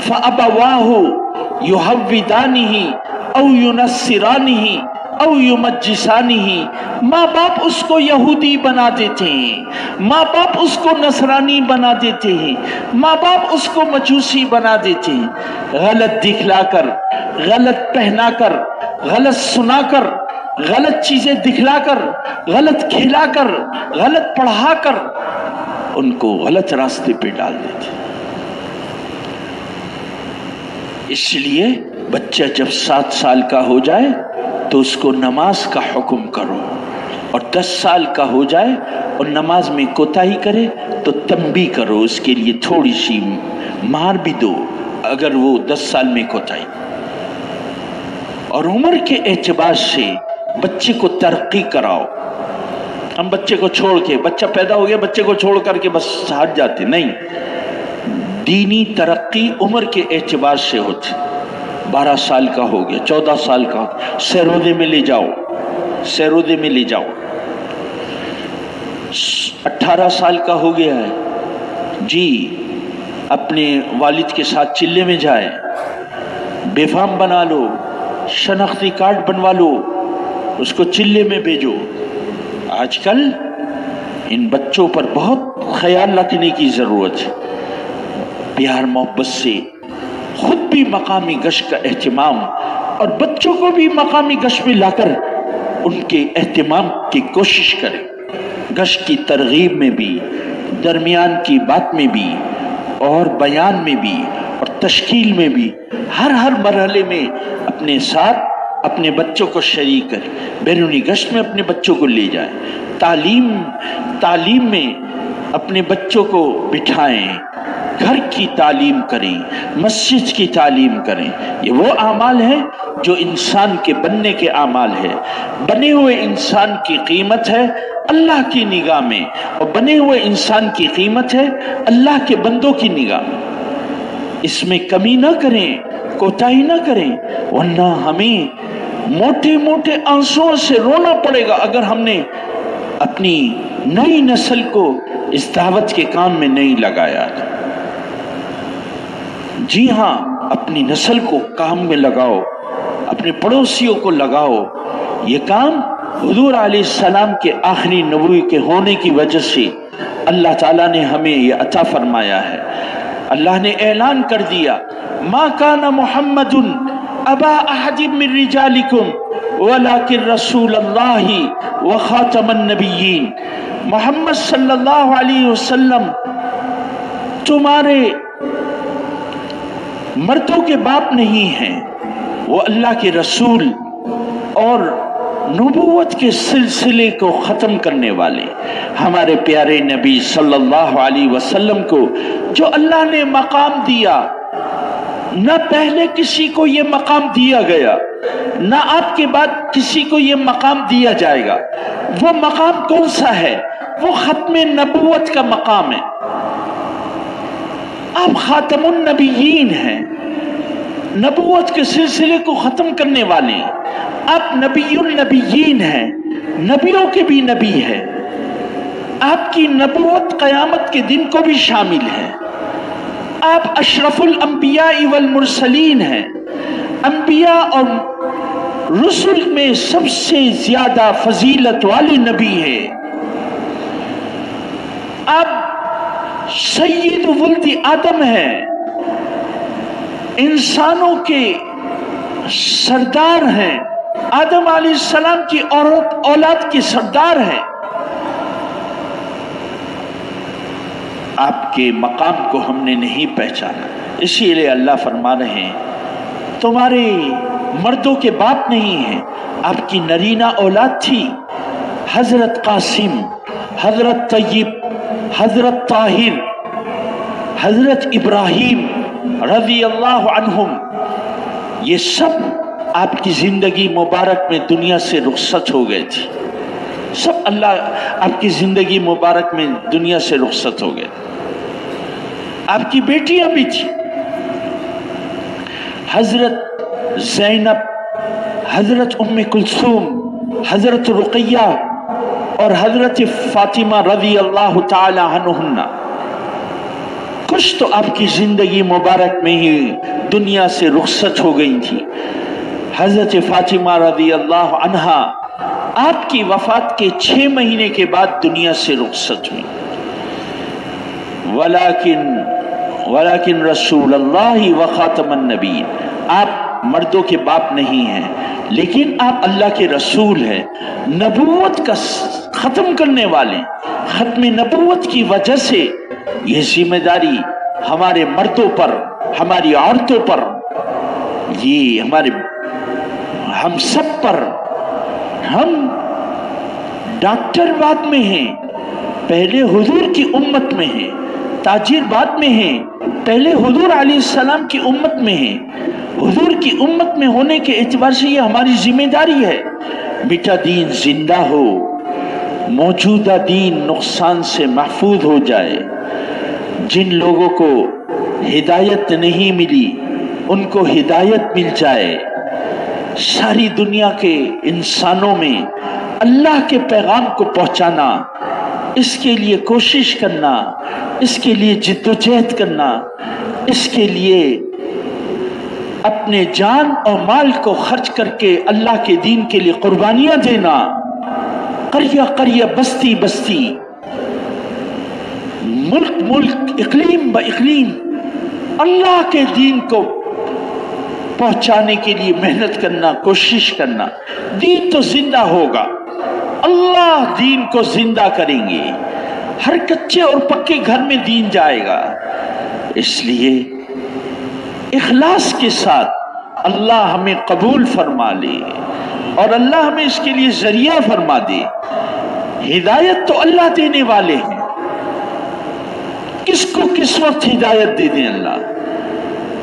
فَأَبَوَاهُ يُحَوِّدَانِهِ أَوْ يُنَصِّرَانِهِ او یمجسانہ، ماں باپ اس کو یہودی بنا دیتے ہیں، ماں باپ اس کو نصرانی بنا دیتے ہیں، ماں باپ اس کو مجوسی بنا دیتے ہیں. غلط دکھلا کر، غلط پہنا کر، غلط سنا کر، غلط چیزیں دکھلا کر، غلط کھلا کر، غلط پڑھا کر ان کو غلط راستے پہ ڈال دیتے. اس لیے بچہ جب 7 سال کا ہو جائے تو اس کو نماز کا حکم کرو، اور 10 سال کا ہو جائے اور نماز میں کوتاہی کرے تو تنبیہ کرو، اس کے لیے تھوڑی سی مار بھی دو اگر وہ 10 سال میں کوتاہی. اور عمر کے اعتبار سے بچے کو ترقی کراؤ. ہم بچے کو چھوڑ کے، بچہ پیدا ہو گیا بچے کو چھوڑ کر کے بس ہٹ جاتے، نہیں. دینی ترقی عمر کے اعتبار سے ہوتی. 12 سال کا ہو گیا، 14 سال کا، سیرودے میں لے جاؤ، سیرودے میں لے جاؤ. 18 سال کا ہو گیا ہے جی، اپنے والد کے ساتھ چلے میں جائے، بے فام بنا لو، شناختی کارڈ بنوا لو، اس کو چلے میں بھیجو. آج کل ان بچوں پر بہت خیال رکھنے کی ضرورت ہے. پیار محبت سے خود بھی مقامی گشت کا اہتمام اور بچوں کو بھی مقامی گشت میں لا کر ان کے اہتمام کی کوشش کریں. گشت کی ترغیب میں بھی، درمیان کی بات میں بھی، اور بیان میں بھی، اور تشکیل میں بھی، ہر مرحلے میں اپنے ساتھ اپنے بچوں کو شریک کریں، بیرونی گشت میں اپنے بچوں کو لے جائیں، تعلیم میں اپنے بچوں کو بٹھائیں، گھر کی تعلیم کریں، مسجد کی تعلیم کریں۔ یہ وہ اعمال ہیں جو انسان کے بننے کے اعمال ہے۔ بنے ہوئے انسان کی قیمت ہے اللہ کی نگاہ میں، اور بنے ہوئے انسان کی قیمت ہے اللہ کے بندوں کی نگاہ میں۔ اس میں کمی نہ کریں، کوتاہی نہ کریں، ورنہ ہمیں موٹے موٹے آنسوؤں سے رونا پڑے گا اگر ہم نے اپنی نئی نسل کو اس دعوت کے کام میں نہیں لگایا۔ جی ہاں، اپنی نسل کو کام میں لگاؤ، اپنے پڑوسیوں کو لگاؤ۔ یہ کام حضور علیہ السلام کے آخری نبوی کے ہونے کی وجہ سے اللہ تعالیٰ نے ہمیں یہ عطا فرمایا ہے۔ اللہ نے اعلان کر دیا، ما کان محمد ابا احد من رجالکم ولکن رسول اللہ وخاتم النبیین۔ محمد صلی اللہ علیہ وسلم تمہارے مردوں کے باپ نہیں ہیں، وہ اللہ کے رسول اور نبوت کے سلسلے کو ختم کرنے والے ہمارے پیارے نبی صلی اللہ علیہ وسلم کو جو اللہ نے مقام دیا، نہ پہلے کسی کو یہ مقام دیا گیا، نہ آپ کے بعد کسی کو یہ مقام دیا جائے گا۔ وہ مقام کون سا ہے؟ وہ ختم نبوت کا مقام ہے۔ آپ خاتم النبیین ہیں، نبوت کے سلسلے کو ختم کرنے والے ہیں۔ آپ نبی النبیین ہیں، نبیوں کے بھی نبی ہیں۔ آپ کی نبوت قیامت کے دن کو بھی شامل ہے۔ آپ اشرف الانبیاء والمرسلین ہیں، انبیاء اور رسل میں سب سے زیادہ فضیلت والے نبی ہیں۔ آپ سید ولد آدم ہیں، انسانوں کے سردار ہیں، آدم علیہ السلام کی اولاد کے سردار ہیں۔ آپ کے مقام کو ہم نے نہیں پہچانا، اسی لیے اللہ فرما رہے ہیں تمہارے مردوں کے باپ نہیں ہیں۔ آپ کی نرینہ اولاد تھی، حضرت قاسم، حضرت طیب، حضرت طاہر، حضرت ابراہیم رضی اللہ عنہم، یہ سب آپ کی زندگی مبارک میں دنیا سے رخصت ہو گئے تھی۔ سب اللہ آپ کی زندگی مبارک میں دنیا سے رخصت ہو گئے۔ آپ کی بیٹیاں بھی تھی، حضرت زینب، حضرت ام کلثوم، حضرت رقیہ اور حضرت فاطمہ رضی اللہ تعالی عنہن۔ کچھ تو آپ کی زندگی مبارک میں ہی دنیا سے رخصت ہو گئی تھی۔ حضرت فاطمہ رضی اللہ عنہا آپ کی وفات کے 6 مہینے کے بعد دنیا سے رخصت ہوئی۔ ولیکن رسول اللہ وخاتم النبیین، آپ مردوں کے باپ نہیں ہیں، لیکن آپ اللہ کے رسول ہیں، نبوت کا ختم کرنے والے۔ ختم نبوت کی وجہ سے یہ ذمہ داری ہمارے مردوں پر، ہماری عورتوں پر، یہ ہم سب پر۔ ہم ڈاکٹر بعد میں ہیں، پہلے حضور کی امت میں ہیں، تاجر بعد میں ہیں، پہلے حضور علیہ السلام کی امت میں ہیں۔ حضور کی امت میں ہونے کے اعتبار سے یہ ہماری ذمہ داری ہے۔ بیٹا دین زندہ ہو، موجودہ دین نقصان سے محفوظ ہو جائے۔ جن لوگوں کو ہدایت نہیں ملی ان کو ہدایت مل جائے۔ ساری دنیا کے انسانوں میں اللہ کے پیغام کو پہنچانا، اس کے لیے کوشش کرنا، اس کے لیے جد و جہد کرنا، اس کے لیے اپنے جان اور مال کو خرچ کر کے اللہ کے دین کے لیے قربانیاں دینا، قریہ قریہ، بستی بستی، ملک ملک، اقلیم با اقلیم اللہ کے دین کو پہنچانے کے لیے محنت کرنا، کوشش کرنا۔ دین تو زندہ ہوگا، اللہ دین کو زندہ کریں گے، ہر کچے اور پکے گھر میں دین جائے گا۔ اس لیے اخلاص کے ساتھ اللہ ہمیں قبول فرما لے اور اللہ ہمیں اس کے لیے ذریعہ فرما دے۔ ہدایت تو اللہ دینے والے ہیں، کس کو کس وقت ہدایت دے دیں اللہ۔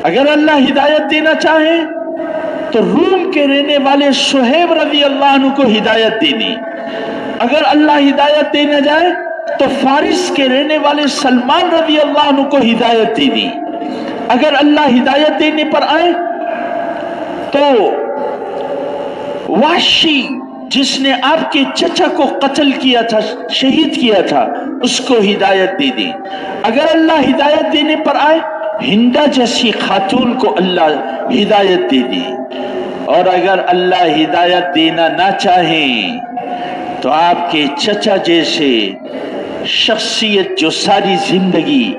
اگر اللہ ہدایت دینا چاہے تو روم کے رہنے والے صہیب رضی اللہ عنہ کو ہدایت دینی، اگر اللہ ہدایت دینا جائے تو فارس کے رہنے والے سلمان رضی اللہ عنہ کو ہدایت دینی، اگر اللہ ہدایت دینے پر آئے تو وحشی جس نے آپ کے چچا کو قتل کیا تھا، شہید کیا تھا، اس کو ہدایت دے دی۔ اگر اللہ ہدایت دینے پر آئے ہندا جیسی خاتون کو اللہ ہدایت دے دی، اور اگر اللہ ہدایت دینا نہ چاہیں تو آپ کے چچا جیسے شخصیت جو ساری زندگی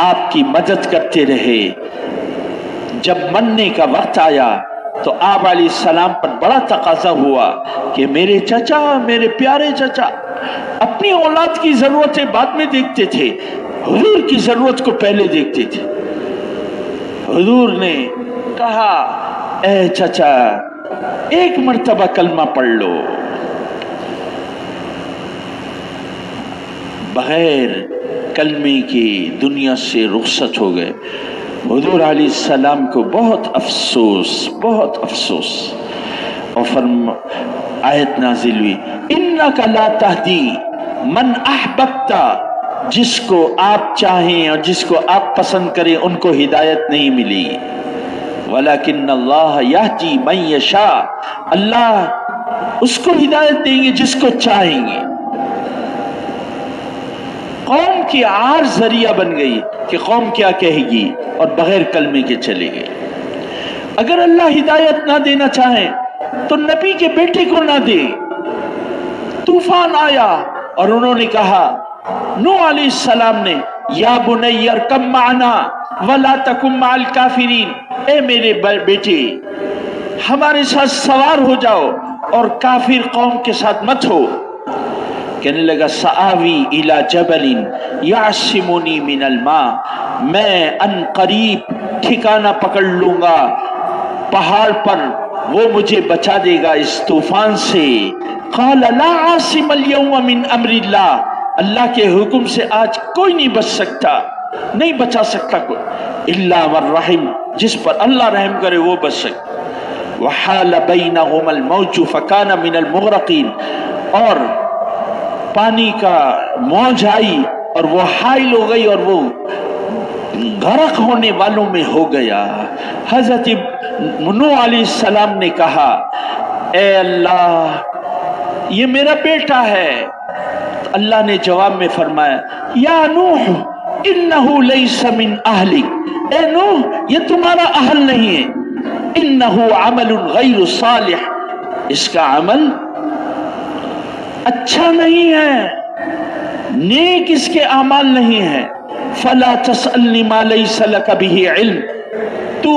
آپ کی مدد کرتے رہے، جب مرنے کا وقت آیا تو آپ علیہ السلام پر بڑا تقاضا ہوا کہ میرے چچا، میرے پیارے چچا اپنی اولاد کی ضرورتیں بعد میں دیکھتے تھے، حضور کی ضرورت کو پہلے دیکھتے تھے۔ حضور نے کہا اے چچا ایک مرتبہ کلمہ پڑھ لو۔ بغیر کلمے کی دنیا سے رخصت ہو گئے۔ حضور علیہ السلام کو بہت افسوس، بہت افسوس، اور آیت نازل ہوئی انک لا تہدی من احببت، جس کو آپ چاہیں اور جس کو آپ پسند کریں ان کو ہدایت نہیں ملی، ولیکن اللہ یہدی من یشاء، اللہ اس کو ہدایت دیں گے جس کو چاہیں گے۔ قوم کی عار ذریعہ بن گئی کہ قوم کیا کہے گی، اور بغیر کلمے کے چلے گئے۔ اگر اللہ ہدایت نہ دینا چاہیں تو نبی کے بیٹے کو نہ دے۔ طوفان آیا اور انہوں نے کہا، نوح علیہ السلام نے یا بنی ارکب معنا ولا تکن مع الکافرین، اے میرے بیٹے ہمارے ساتھ سوار ہو جاؤ اور کافر قوم کے ساتھ مت ہو۔ کہنے لگا سآوی الی جبل یعصمنی من الماء، میں ان قریب ٹھکانہ پکڑ لوں گا پہاڑ پر، وہ مجھے بچا دے گا اس طوفان سے۔ قال لا عاصم اليوم من امر اللہ، اللہ کے حکم سے آج کوئی نہیں بچ سکتا، نہیں بچا سکتا کوئی، الا من رحم، جس پر اللہ رحم کرے وہ بچ سکتا۔ وحال بینہم الموج فکان من المغرقین، اور پانی کا موج آئی اور وہ حائل ہو گئی اور وہ غرق ہونے والوں میں ہو گیا۔ حضرت نوح علیہ السلام نے کہا اے اللہ یہ میرا بیٹا ہے، تو اللہ نے جواب میں فرمایا یا نوح انہ لیس من اہلک، اے نوح یہ تمہارا اہل نہیں ہے، انہ عمل غیر صالح، اس کا عمل اچھا نہیں ہے، نیک اس کے اعمال نہیں ہے۔ فلا تسألنی ما لیس لک بہ علم، تو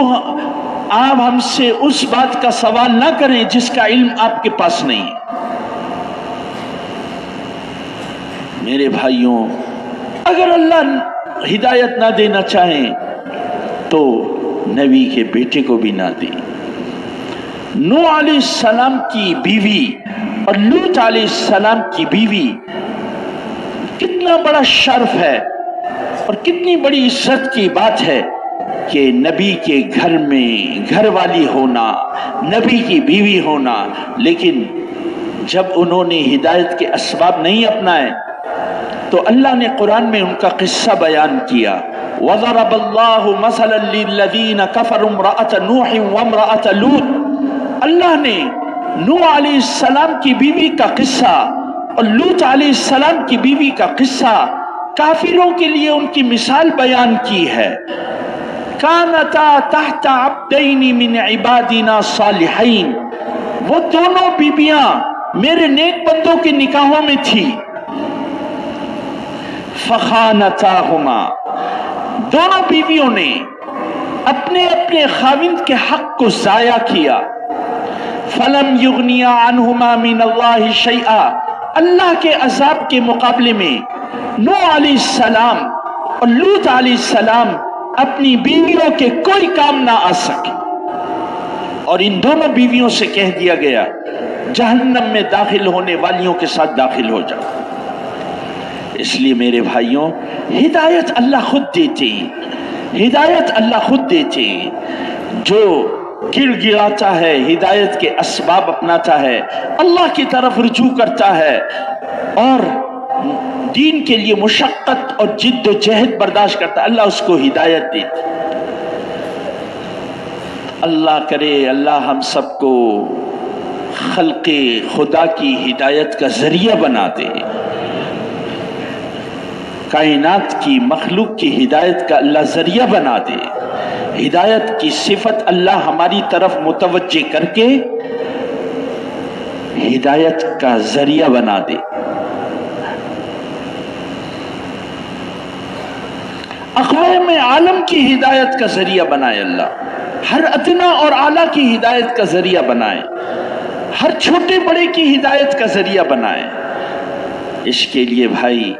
آپ ہم سے اس بات کا سوال نہ کریں جس کا علم آپ کے پاس نہیں ہے۔ میرے بھائیوں، اگر اللہ ہدایت نہ دینا چاہیں تو نبی کے بیٹے کو بھی نہ دے۔ نوح علیہ السلام کی بیوی اور لوط علیہ السلام کی بیوی، کتنا بڑا شرف ہے اور کتنی بڑی عزت کی بات ہے کہ نبی کے گھر میں گھر والی ہونا، نبی کی بیوی ہونا، لیکن جب انہوں نے ہدایت کے اسباب نہیں اپنائے تو اللہ نے قرآن میں ان کا قصہ بیان کیا۔ وَضَرَبَ اللَّهُ مَثَلًا لِلَّذِينَ كَفَرُوا امْرَأَةَ نُوحٍ وَامْرَأَةَ لُوط، اللہ نے نوح علیہ السلام کی بیوی کا قصہ اور لوط علیہ السلام کی بیوی کا قصہ کافروں کے لیے ان کی مثال بیان کی ہے۔ کانتا تحت عبدین من عبادنا صالحین، وہ دونوں بیویاں میرے نیک بندوں کے نکاحوں میں تھی۔ فخانتاہما، دونوں بیویوں نے اپنے اپنے خاوند کے حق کو ضائع کیا۔ فلم یغنیا عنہما من اللہ شیئا، اللہ کے عذاب کے مقابلے میں نوح علیہ السلام اور لوط علیہ السلام اپنی بیویوں کے کوئی کام نہ آ سکے، اور ان دونوں بیویوں سے کہہ دیا گیا جہنم میں داخل ہونے والیوں کے ساتھ داخل ہو جاؤ۔ اس لیے میرے بھائیوں، ہدایت اللہ خود دیتے ہیں، ہدایت اللہ خود دیتے ہیں۔ جو گر گراتا ہے ہدایت کے اسباب اپناتا ہے، اللہ کی طرف رجوع کرتا ہے اور دین کے لیے مشقت اور جد و جہد برداشت کرتا ہے، اللہ اس کو ہدایت دیتا ہے۔ اللہ کرے اللہ ہم سب کو خلق خدا کی ہدایت کا ذریعہ بنا دے، کائنات کی مخلوق کی ہدایت کا اللہ ذریعہ بنا دے، ہدایت کی صفت اللہ ہماری طرف متوجہ کر کے ہدایت کا ذریعہ بنا دے۔ اقوام عالم کی ہدایت کا ذریعہ بنائے اللہ، ہر ادنا اور اعلیٰ کی ہدایت کا ذریعہ بنائے، ہر چھوٹے بڑے کی ہدایت کا ذریعہ بنائے۔ اس کے لیے بھائی